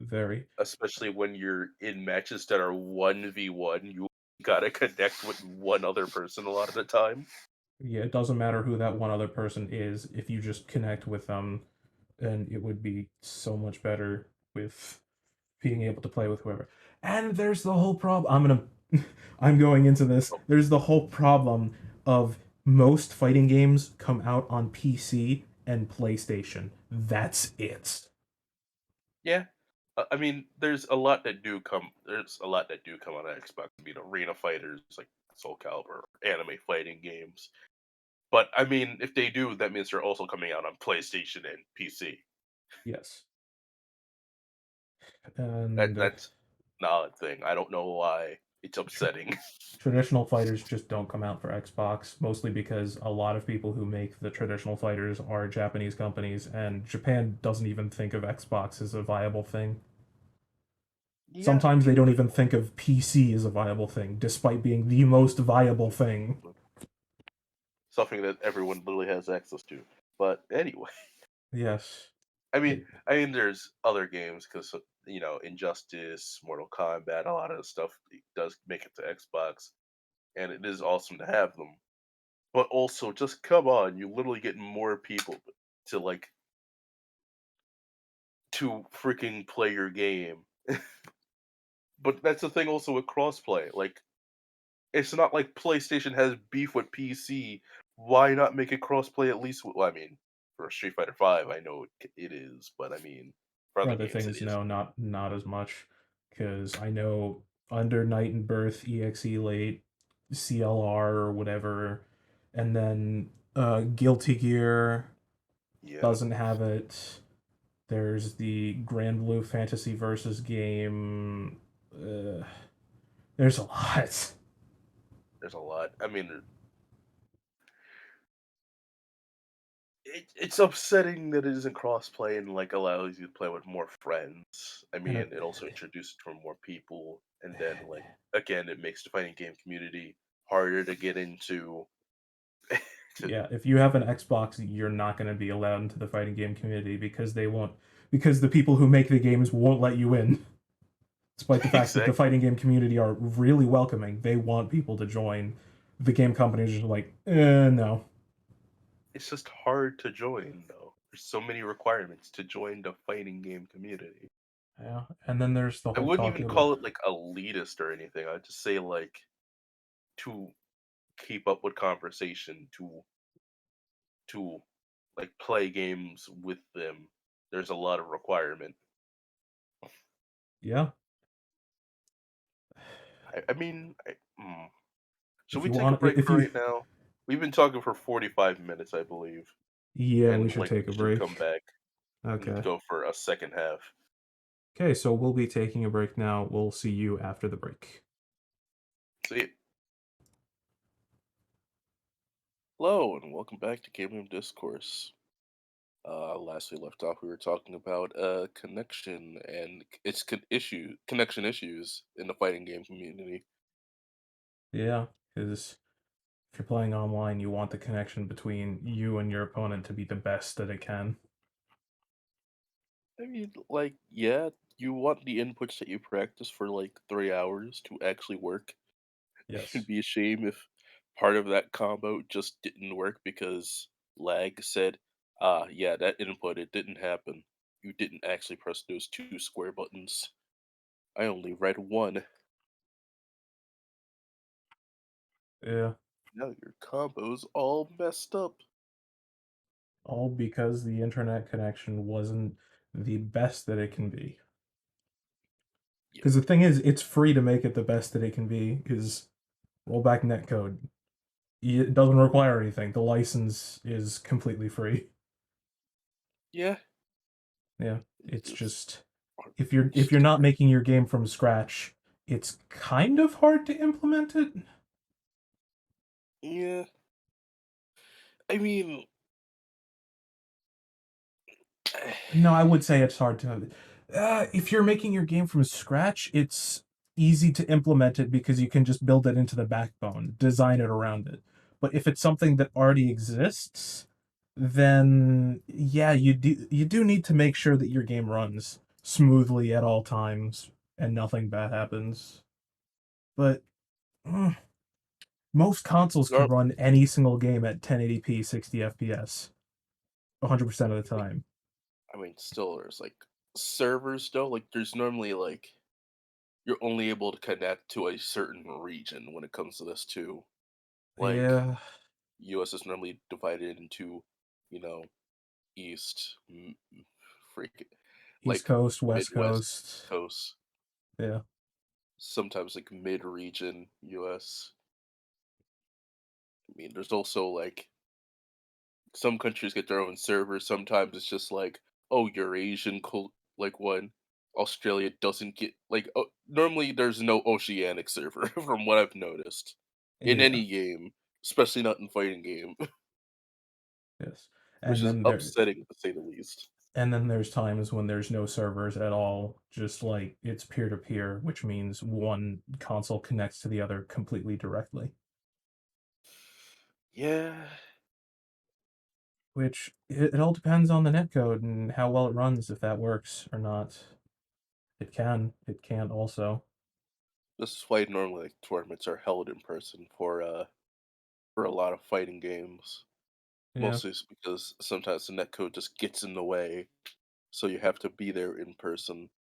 B: Very.
A: Especially when you're in matches that are 1v1, you gotta connect with one other person a lot of the time.
B: Yeah, it doesn't matter who that one other person is if you just connect with them, and it would be so much better with being able to play with whoever. And there's the whole problem. I'm going into this.
A: Oh,
B: There's the whole problem of most fighting games come out on PC and PlayStation. That's it.
A: yeah. I mean, there's a lot that do come on Xbox. I mean, arena fighters like Soul Calibur, anime fighting games. But I mean, if they do, that means they're also coming out on PlayStation and PC.
B: Yes.
A: That
B: And
A: that's an odd thing. I don't know why. It's
B: tr-
A: upsetting.
B: traditional fighters just don't come out for Xbox, mostly because a lot of people who make the traditional fighters are Japanese companies, and Japan doesn't even think of Xbox as a viable thing.
A: Yeah, I
B: Sometimes they
A: mean,
B: don't even think of PC as a viable thing, despite being the most viable thing.
A: something that everyone literally has access to. But anyway,
B: Yes.
A: I mean,
B: It,
A: I mean, there's other games because Injustice, Mortal Kombat, a lot of the stuff does make it to Xbox, and it is awesome to have them. But also, just come on, you literally get more people to to freaking play your game. But that's the thing also with crossplay. Like, it's not like PlayStation has beef with PC. Why not make it crossplay at least? Well, I mean, for Street Fighter Five, I know it is, but I mean, for
B: for
A: other
B: other
A: games, it
B: things,
A: is.
B: no, not as much, because I know Under Night and Birth, EXE Late, CLR or whatever, and then Guilty Gear
A: Yeah,
B: doesn't have it. There's the Grand Blue Fantasy Versus game. There's a lot.
A: there's a lot. I mean, it's upsetting that it isn't crossplay and allows you to play with more friends. I
B: And
A: mean, it also introduces it to more people, and then again, it makes the fighting game community harder to get into. to,
B: yeah, if you have an Xbox, you're not going to be allowed into the fighting game community because the people who make the games won't let you in. Despite the fact that the
A: exactly,
B: fighting game community are really welcoming, they want people to join. The game companies are just like, no.
A: it's just hard to join though. There's so many requirements to join the fighting game community.
B: Yeah, and then there's the
A: I
B: whole
A: wouldn't
B: talk
A: even
B: about
A: call it elitist or anything. I'd just say to keep up with conversation, to play games with them. There's a lot of requirement.
B: yeah.
A: I mean, should
B: If
A: we
B: you
A: take a
B: want,
A: break
B: if
A: for
B: you,
A: right now? We've been talking for 45 minutes, I believe,
B: yeah,
A: and
B: we should take
A: we
B: a
A: should come
B: break.
A: back and
B: Okay.
A: go for a second half.
B: Okay, so we'll be taking a break now. We'll see you after the break.
A: See, hello and welcome back to Gameroom Discourse. Last we left off, we were talking about connection and connection issues in the fighting game community.
B: Yeah, because if you're playing online, you want the connection between you and your opponent to be the best that it can.
A: I mean, yeah, you want the inputs that you practice for 3 hours to actually work. It'd
B: Yes.
A: be a shame if part of that combo just didn't work because lag said, "Ah, yeah, that input, it didn't happen. You didn't actually press those two square buttons. I only read one.
B: Yeah.
A: Now your combo's all messed up."
B: All because the internet connection wasn't the best that it can be.
A: Yeah.
B: Because the thing is, it's free to make it the best that it can be. Because rollback netcode, it doesn't require anything. The license is completely free.
A: Yeah,
B: Yeah,
A: it's
B: it's
A: just
B: just
A: hard
B: if you're not making your game from scratch, it's kind of hard to implement it.
A: yeah. I mean,
B: No, I would say it's hard to. If you're making your game from scratch, it's easy to implement it because you can just build it into the backbone, design it around it. But if it's something that already exists, then yeah, you do need to make sure that your game runs smoothly at all times and nothing bad happens. But mm, most consoles can
A: gar-
B: run any single game at 1080p 60 FPS 100% of the time.
A: still, there's servers though. There's normally you're only able to connect to a certain region when it comes to this too. Like
B: Yeah,
A: US is normally divided into, you know, East, freak,
B: East Coast, West
A: Midwest
B: Coast.
A: coast,
B: Yeah.
A: sometimes mid region US. I mean, there's also some countries get their own servers. Sometimes it's just oh, Eurasian one. Australia doesn't get normally there's no oceanic server from what I've noticed in
B: Yeah.
A: any game, especially not in fighting game,
B: Yes.
A: which
B: And
A: is
B: then there
A: upsetting to say the least.
B: and then there's times when there's no servers at all, just like it's peer to peer, which means one console connects to the other completely directly.
A: Yeah,
B: Which it all depends on the netcode and how well it runs, if that works or not. It can. It can't also.
A: this is why normally like, tournaments are held in person for a lot of fighting games.
B: Yeah.
A: Mostly it's because sometimes the netcode just gets in the way, so you have to be there in person.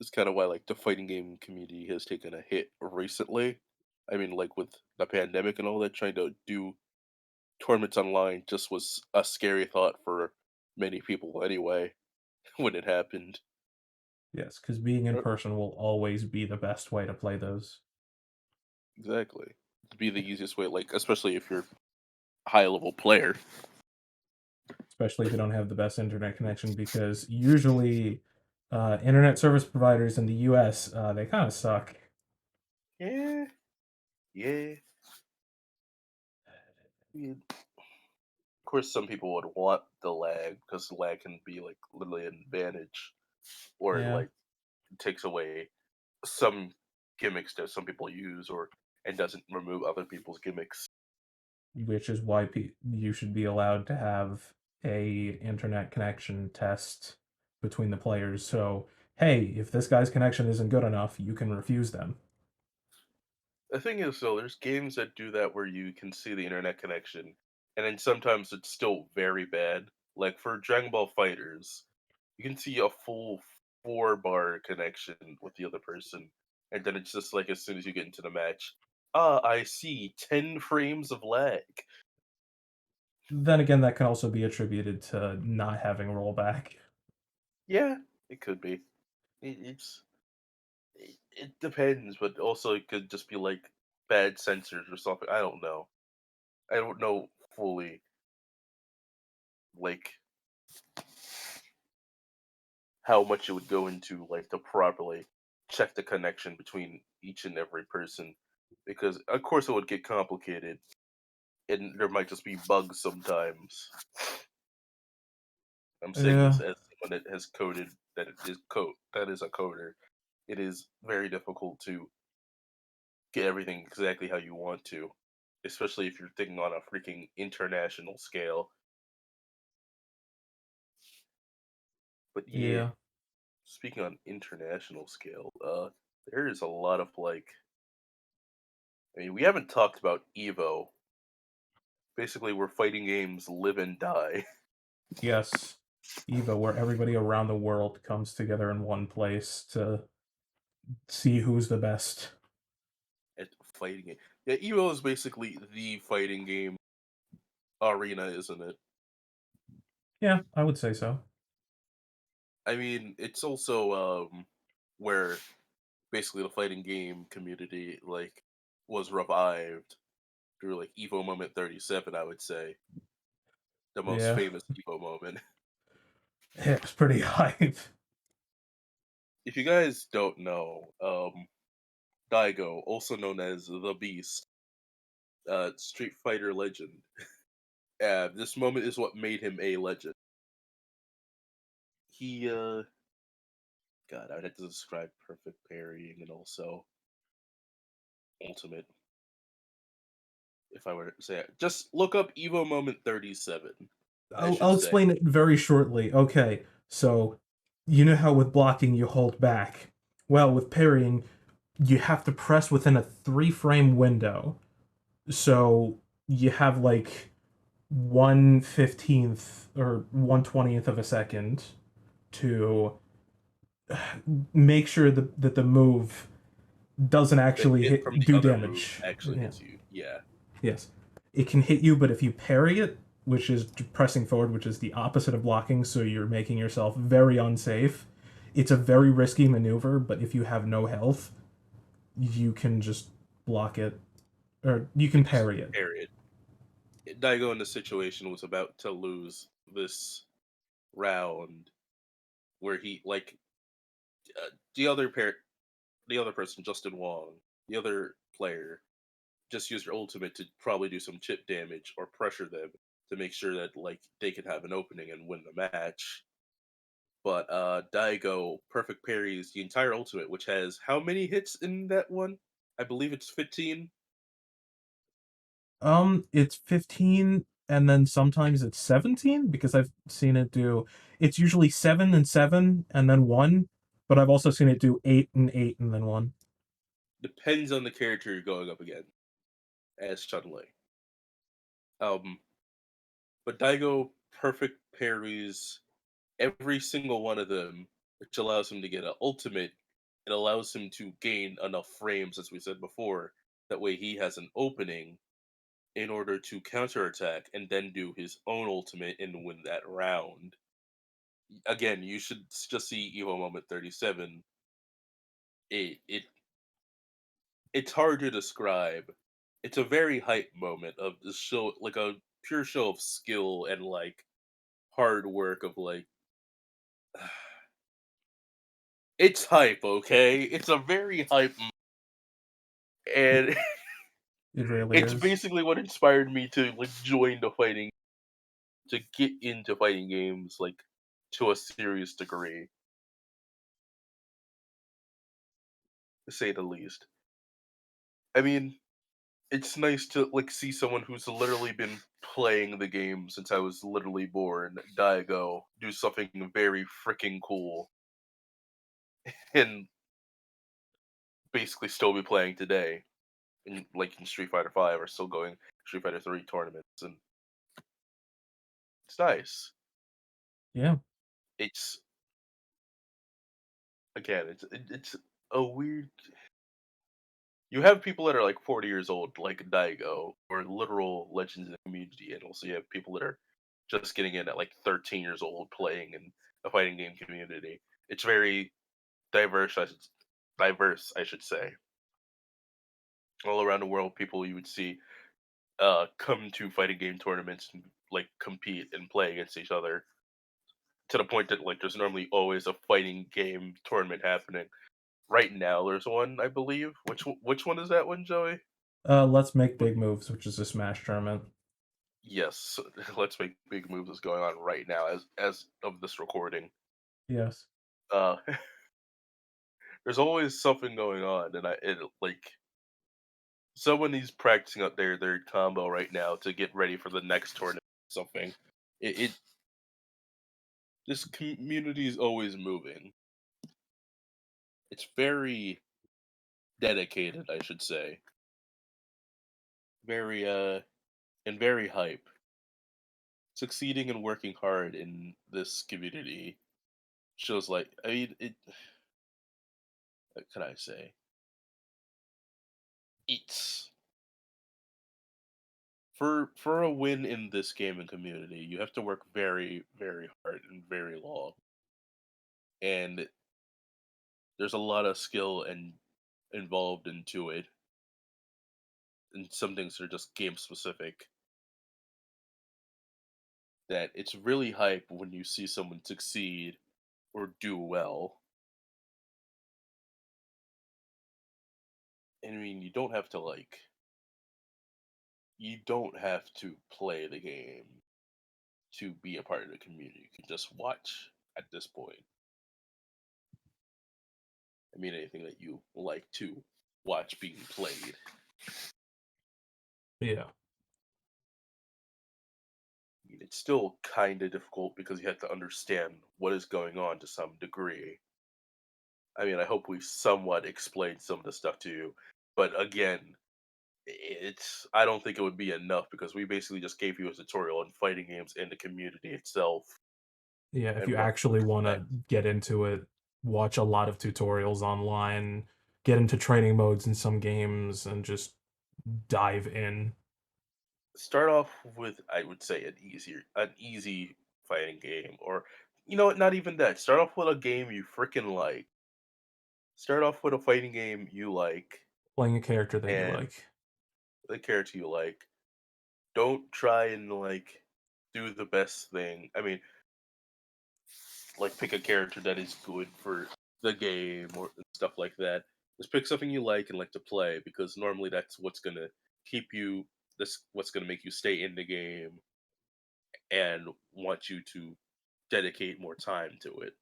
A: It's kind of why like the fighting game community has taken a hit recently. I mean, like with the pandemic and all that, trying to do tournaments online just was a scary thought for many people anyway when it happened.
B: Yes, because being in
A: Uh,
B: person will always be the best way to play those,
A: Exactly. To be the easiest way, like especially if you're a high level player.
B: especially if you don't have the best internet connection, because usually internet service providers in the US, they kind of suck.
A: Yeah, yeah. Yeah. Of course, some people would want the lag because the lag can be like literally an advantage, or
B: Yeah,
A: like takes away some gimmicks that some people use, or and doesn't remove other people's gimmicks.
B: which is why you should be allowed to have a internet connection test between the players. So, hey, if this guy's connection isn't good enough, you can refuse them.
A: The thing is, though, there's games that do that where you can see the internet connection, and then sometimes it's still very bad. Like for Dragon Ball Fighters, you can see a full 4 bar connection with the other person, and then it's just like as soon as you get into the match, I see 10 frames of lag.
B: Then again, that can also be attributed to not having rollback.
A: Yeah, it could be. It depends, but also it could just be like bad sensors or something. I don't know. I don't know fully like how much it would go into like to properly check the connection between each and every person, because of course it would get complicated and there might just be bugs sometimes. I'm saying this
B: Yeah,
A: as someone that has coded that it is code that is a coder. It is very difficult to get everything exactly how you want to, especially if you're thinking on a freaking international scale. But yeah,
B: yeah,
A: speaking on international scale, there is a lot of like, I mean, we haven't talked about Evo. Basically, where fighting games live and die.
B: yes. EVO, where everybody around the world comes together in one place to see who's the best.
A: At fighting game. Yeah, Evo is basically the fighting game arena, isn't it?
B: Yeah, I would say so.
A: I mean, it's also where basically the fighting game community like was revived through like Evo Moment 37, I would say. The most
B: Yeah,
A: famous Evo moment.
B: it was pretty hype.
A: If you guys don't know, Daigo, also known as the Beast, Street Fighter legend. This moment is what made him a legend. He, God, I'd have to describe perfect parrying and also ultimate. If I were to say it, just look up Evo Moment 37. I
B: I'll
A: should say.
B: explain it very shortly. Okay, so you know how with blocking you hold back? Well, with parrying, you have to press within a 3 frame window. So you have like 1/15th or 1/20th of a second to make sure that the move doesn't
A: The
B: actually
A: hit from the
B: do
A: other move
B: damage.
A: actually
B: Yeah.
A: hits you. Yeah,
B: Yes. It can hit you, but if you parry it, which is pressing forward, which is the opposite of blocking, so you're making yourself very unsafe, it's a very risky maneuver, but if you have no health, you can just block it, or you
A: you can
B: can
A: just
B: parry it.
A: parry it. Daigo in this situation was about to lose this round where he like the other pair, the other person, Justin Wong, the other player, just use your ultimate to probably do some chip damage or pressure them to make sure that like they can have an opening and win the match. But Daigo perfect parries the entire ultimate, which has how many hits in that one? I believe it's 15.
B: It's 15 and then sometimes it's 17 because I've seen it do it's usually 7 and 7 and then 1, but I've also seen it do 8 and 8 and then 1.
A: Depends on the character you're going up against as Chun-Li. Um, but Daigo perfect parries every single one of them, which allows him to get an ultimate. It allows him to gain enough frames, as we said before. That way, he has an opening in order to counterattack and then do his own ultimate and win that round. Again, you should just see Evo Moment 37. It it's hard to describe. It's a very hype moment of the show, like a pure show of skill and like hard work of like it's hype, okay? It's a very hype
B: It,
A: and
B: it really
A: it's
B: is.
A: basically what inspired me to like join the fighting to get into fighting games like to a serious degree, to say the least. I mean, it's nice to like see someone who's literally been playing the game since I was literally born, Daigo, do something very freaking cool and basically still be playing today. In like in Street Fighter 5 or still going Street Fighter 3 tournaments and it's nice.
B: Yeah.
A: It's again, it's a weird you have people that are like 40 years old, like Daigo, or literal legends in the community, and also you have people that are just getting in at like 13 years old playing in a fighting game community. It's very diverse, diverse, I should say. All around the world, people you would see come to fighting game tournaments and like compete and play against each other to the point that like there's normally always a fighting game tournament happening. Right now, there's one, I believe. Which one is that one, Joey?
B: Let's make
A: What
B: big moves, which is a Smash tournament.
A: Yes, let's make big moves is going on right now as of this recording.
B: Yes.
A: Uh, there's always something going on, and like someone is practicing out their combo right now to get ready for the next tournament. Something. It this community is always moving. It's very dedicated, I should say. Very and very hype. Succeeding and working hard in this community shows like I mean it. What can I say? It's for a win in this gaming community, you have to work very, very hard and very long. And there's a lot of skill and involved into it. And some things are just game specific. That it's really hype when you see someone succeed or do well. And I mean, you don't have to play the game to be a part of the community. You can just watch at this point. I mean, anything that you like to watch being played.
B: Yeah.
A: I mean, it's still kind of difficult because you have to understand what is going on to some degree. I mean, I hope we somewhat explained some of the stuff to you, but again, I don't think it would be enough because we basically just gave you a tutorial on fighting games and the community itself
B: Yeah, if
A: and
B: you
A: what to
B: actually want to
A: expect.
B: get into it, watch a lot of tutorials online, get into training modes in some games, and just dive in.
A: Start off with, I would say, an easy fighting game, or you know what? Not even that. Start off with a game you freaking like. Start off with a fighting game you like
B: Playing a character that you
A: and
B: like.
A: the character you like. Don't try and like do the best thing. I mean, like pick a character that is good for the game or stuff like that. Just pick something you like and like to play because normally that's what's gonna keep you. This what's gonna make you stay in the game and want you to dedicate more time to it.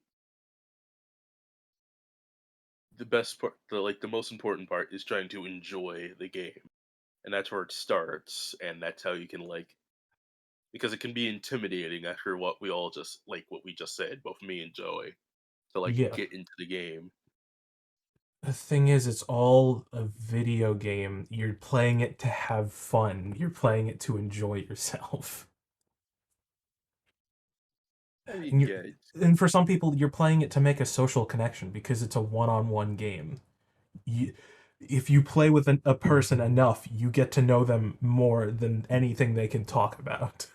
A: The best part, the most important part, is trying to enjoy the game. and that's where it starts, and that's how you can like because it can be intimidating after what we all just like what we just said, both me and Joey, to like
B: Yeah.
A: get into the game.
B: The thing is, it's all a video game. You're playing it to have fun. You're playing it to enjoy yourself.
A: I mean,
B: And you
A: yeah,
B: and for some people, you're playing it to make a social connection because it's a one-on-one game. You, if you play with a person enough, you get to know them more than anything they can talk about.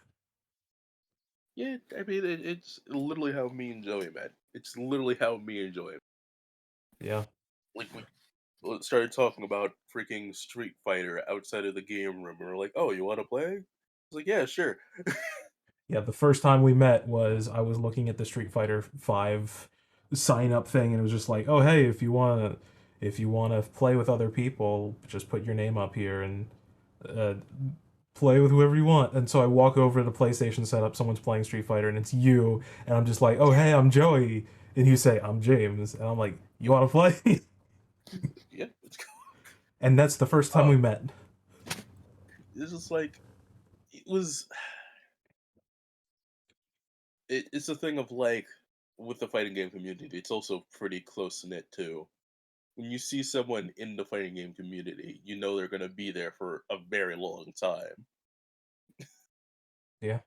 A: yeah. I mean, it's literally how me and Joey met. It's literally how me and Joey
B: Yeah.
A: like we started talking about freaking Street Fighter outside of the game room. And we're like, "Oh, you want to play?" I was like, "Yeah, sure."
B: Yeah, the first time we met was I was looking at the Street Fighter 5 sign up thing and it was just like, "Oh, hey, if you want to play with other people, just put your name up here and uh, play with whoever you want." And so I walk over to the PlayStation setup, someone's playing Street Fighter and it's you, and I'm just like, "Oh, hey, I'm Joey." And you say, "I'm James." And I'm like, "You want to play?"
A: Yeah, let's go.
B: And that's the first time
A: Oh,
B: we met.
A: it's just like it was. It's a thing of like with the fighting game community. It's also pretty close knit too. When you see someone in the fighting game community, you know they're gonna be there for a very long time.
B: Yeah.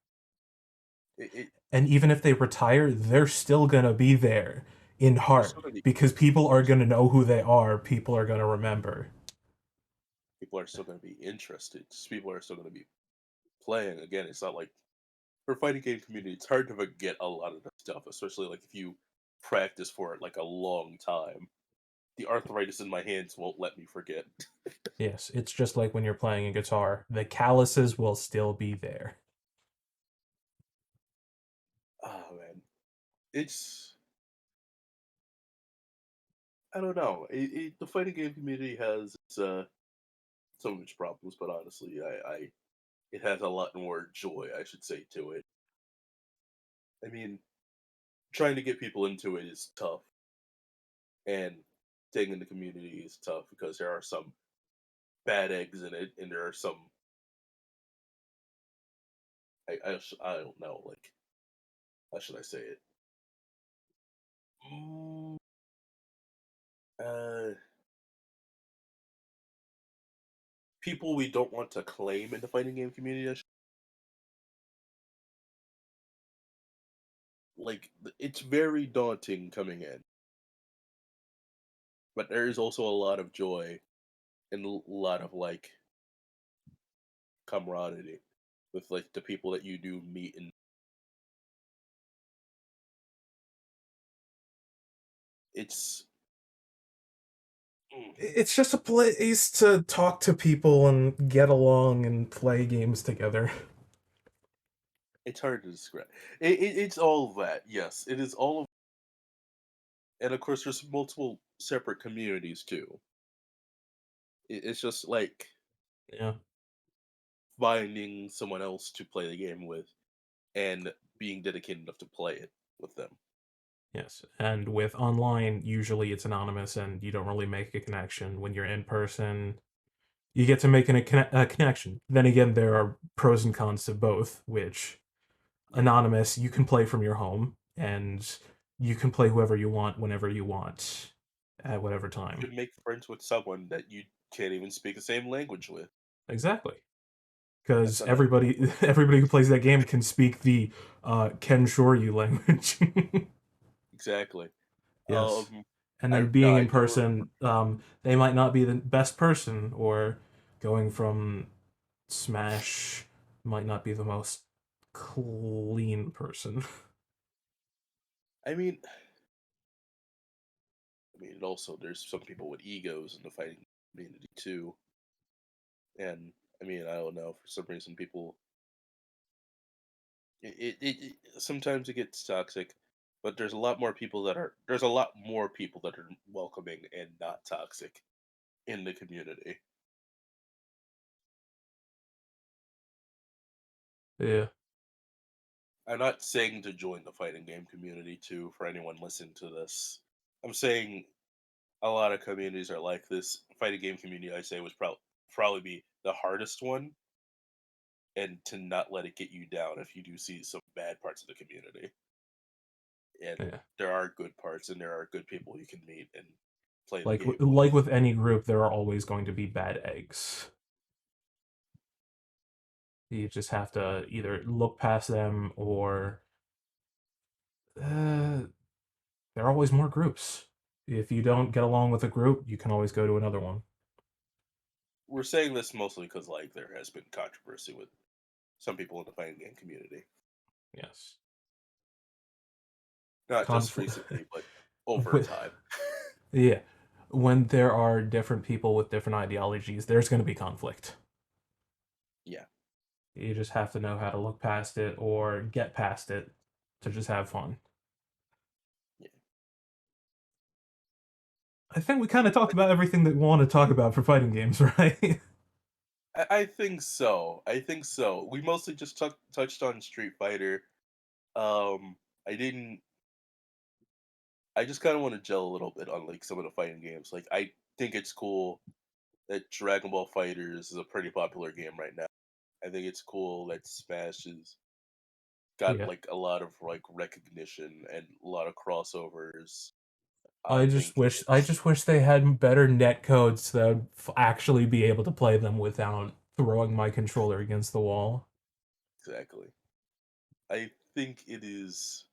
A: It
B: And even if they retire, they're still gonna be there in
A: they're
B: heart
A: still gonna be
B: because people are gonna know who they are. People are gonna remember.
A: people are still gonna be interested. People are still gonna be playing. Again, it's not like for fighting game community, it's hard to forget a lot of the stuff, especially like if you practice for it like a long time. The arthritis in my hands won't let me forget.
B: Yes, it's just like when you're playing a guitar. The calluses will still be there.
A: Oh man, it's I don't know. The fighting game community has some of its problems, but honestly, I it has a lot more joy, I should say, to it. I mean, trying to get people into it is tough, and staying in the community is tough because there are some bad eggs in it, and there are some I don't know, like how should I say it? Mm, uh, people we don't want to claim in the fighting game community. Like it's very daunting coming in, but there is also a lot of joy and a lot of like camaraderie with like the people that you do meet, and it's mm,
B: It's just a place to talk to people and get along and play games together.
A: it's hard to describe. It's all of that. Yes, it is all of, and of course, there's multiple separate communities too. It's just like
B: Yeah.
A: finding someone else to play the game with and being dedicated enough to play it with them.
B: Yes. And with online, usually it's anonymous and you don't really make a connection. When you're in person, you get to make a connection. Then again, there are pros and cons to both, which
A: Yeah,
B: anonymous, you can play from your home and you can play whoever you want whenever you want at whatever
A: you
B: time.
A: could make friends with someone that you can't even speak the same language with.
B: Exactly.
A: That's
B: Because
A: another
B: everybody
A: problem.
B: everybody who plays that game can speak the Ken Shoryu language.
A: Exactly.
B: Yes.
A: Um,
B: And then being
A: I
B: in
A: do remember.
B: person, they might not be the best person, or going from Smash might not be the most clean person.
A: I mean, and also there's some people with egos in the fighting community too, and I mean, I don't know. For some reason, people sometimes it gets toxic, but there's a lot more people that are welcoming and not toxic in the community.
B: Yeah.
A: I'm not saying to join the fighting game community too. For anyone listening to this, I'm saying a lot of communities are like this. Fighting game community, I say, was probably probably be the hardest one, and to not let it get you down if you do see some bad parts of the community. And
B: Yeah.
A: there are good parts, and there are good people you can meet and play the
B: Like
A: game
B: like
A: with.
B: with any group, there are always going to be bad eggs. You just have to either look past them or uh, there are always more groups. If you don't get along with a group, you can always go to another one.
A: We're saying this mostly because like there has been controversy with some people in the fighting game community,
B: Yes.
A: not just
B: Conflict.
A: recently, but over time.
B: Yeah. When there are different people with different ideologies, there's going to be conflict.
A: Yeah,
B: You just have to know how to look past it or get past it to just have fun.
A: yeah.
B: I think we kind of talked about everything that we want to talk about for fighting games, right?
A: I think so. I think so. We mostly just touched on Street Fighter. I didn't. I just kind of want to gel a little bit on like some of the fighting games. Like I think it's cool that Dragon Ball Fighters is a pretty popular game right now. I think it's cool that Smash has got
B: Yeah.
A: like a lot of like recognition and a lot of crossovers.
B: I
A: I
B: just
A: think
B: wish I
A: it's
B: just wish they had better net codes that would actually be able to play them without throwing my controller against the wall.
A: exactly. I think it is.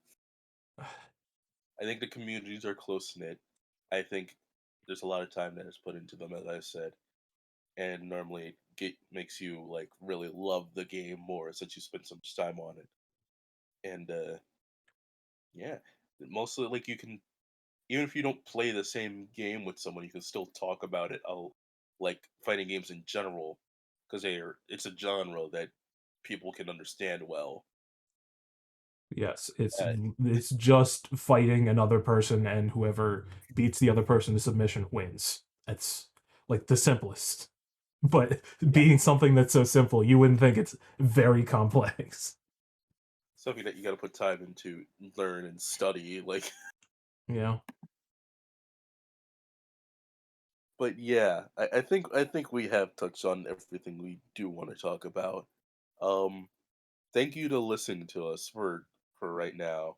A: I think the communities are close knit. I think there's a lot of time that is put into them, as I said, and normally it makes you like really love the game more since you spend so much time on it. And yeah, mostly like you can, even if you don't play the same game with someone, you can still talk about it. Like fighting games in general, because it's a genre that people can understand well.
B: Yes,
A: Uh,
B: it's just fighting another person and whoever beats the other person to submission wins. That's like the simplest. But
A: yeah,
B: being something that's so simple, you wouldn't think it's very complex.
A: something that you got to put time into, learn and study. Like,
B: Yeah.
A: but yeah, I think we have touched on everything we do want to talk about. Um, Thank you to listening to us for right now.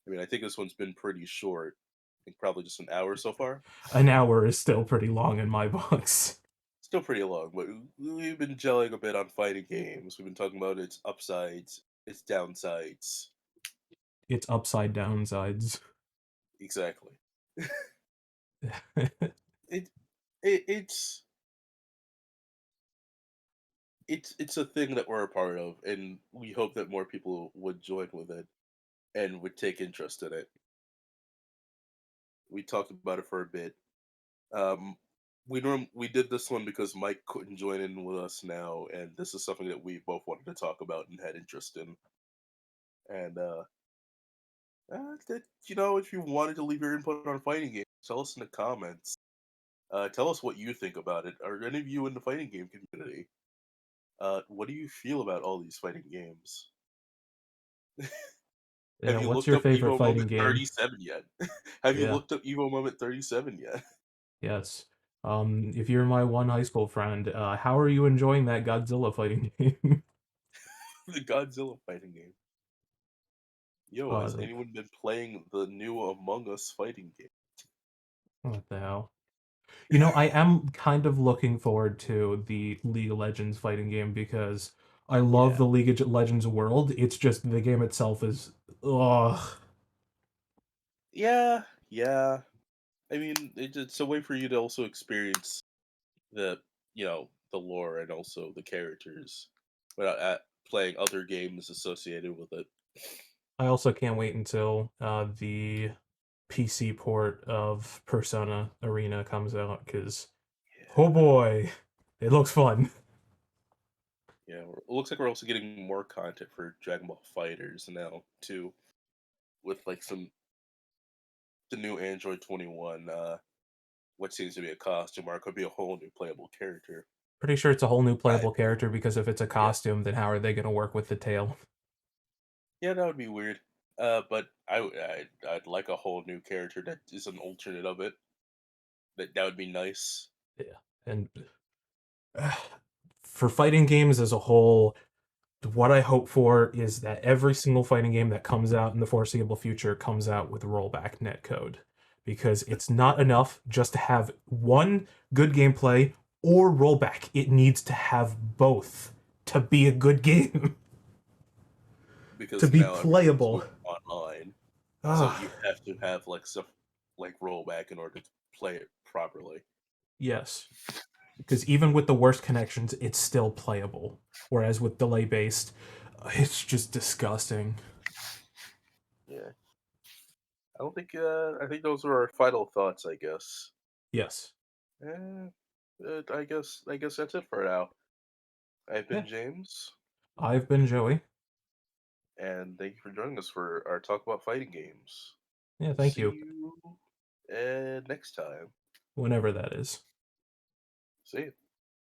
A: I mean, I think this one's been pretty short. I think probably just an hour so far.
B: An hour is still pretty long in my books.
A: Still pretty long, but we've been gelling a bit on fighting games. We've been talking about its upsides, its downsides.
B: It's upside down sides.
A: Exactly. It, it it's a thing that we're a part of, and we hope that more people would join with it and would take interest in it. We talked about it for a bit. Um, we did this one because Mike couldn't join in with us now, and this is something that we both wanted to talk about and had interest in. And that if you wanted to leave your input on fighting games, tell us in the comments. Tell us what you think about it. Are any of you in the fighting game community? What do you feel about all these fighting games?
B: Yeah,
A: Have you
B: what's
A: looked
B: your
A: up
B: favorite
A: Evo
B: fighting
A: Moment
B: game?
A: 37 yet? Have you
B: Yeah,
A: looked up Evo Moment 37 yet?
B: yes. If you're my one high school friend, how are you enjoying that Godzilla fighting game?
A: The Godzilla fighting game. Yo, has
B: The,
A: anyone been playing the new Among Us fighting game?
B: what the hell? You know, I am kind of looking forward to the League of Legends fighting game because I love
A: Yeah.
B: the League of Legends world. It's just the game itself is, ugh.
A: Yeah, yeah. I mean, it's a way for you to also experience the lore and also the characters without playing other games associated with it.
B: I also can't wait until the PC port of Persona Arena comes out because, oh
A: Yeah.
B: boy, it looks fun.
A: Yeah, it looks like we're also getting more content for Dragon Ball Fighters now too, with like the new Android 21, what seems to be a costume, or it could be a whole new playable character.
B: Pretty sure it's a whole new
A: I
B: playable character because if it's a
A: Yeah,
B: costume, then how are they going to work with the tail?
A: yeah, that would be weird. But I'd like a whole new character that is an alternate of it. That would be nice.
B: Yeah. And For fighting games as a whole, what I hope for is that every single fighting game that comes out in the foreseeable future comes out with rollback netcode. Because it's not enough just to have one good gameplay or rollback. It needs to have both to be a good game, to
A: because
B: be
A: now everything's
B: playable.
A: moving online. So
B: Ah,
A: you have to have like stuff like rollback in order to play it properly.
B: yes. Because even with the worst connections, it's still playable. Whereas with delay based, it's just disgusting.
A: Yeah. I don't think I think those are our final thoughts, I guess.
B: Yes.
A: Eh, I guess that's it for now. I've
B: Yeah.
A: been James,
B: I've been Joey.
A: and thank you for joining us for our talk about fighting games.
B: Yeah, thank
A: See
B: you.
A: you next time.
B: Whenever that is.
A: See you.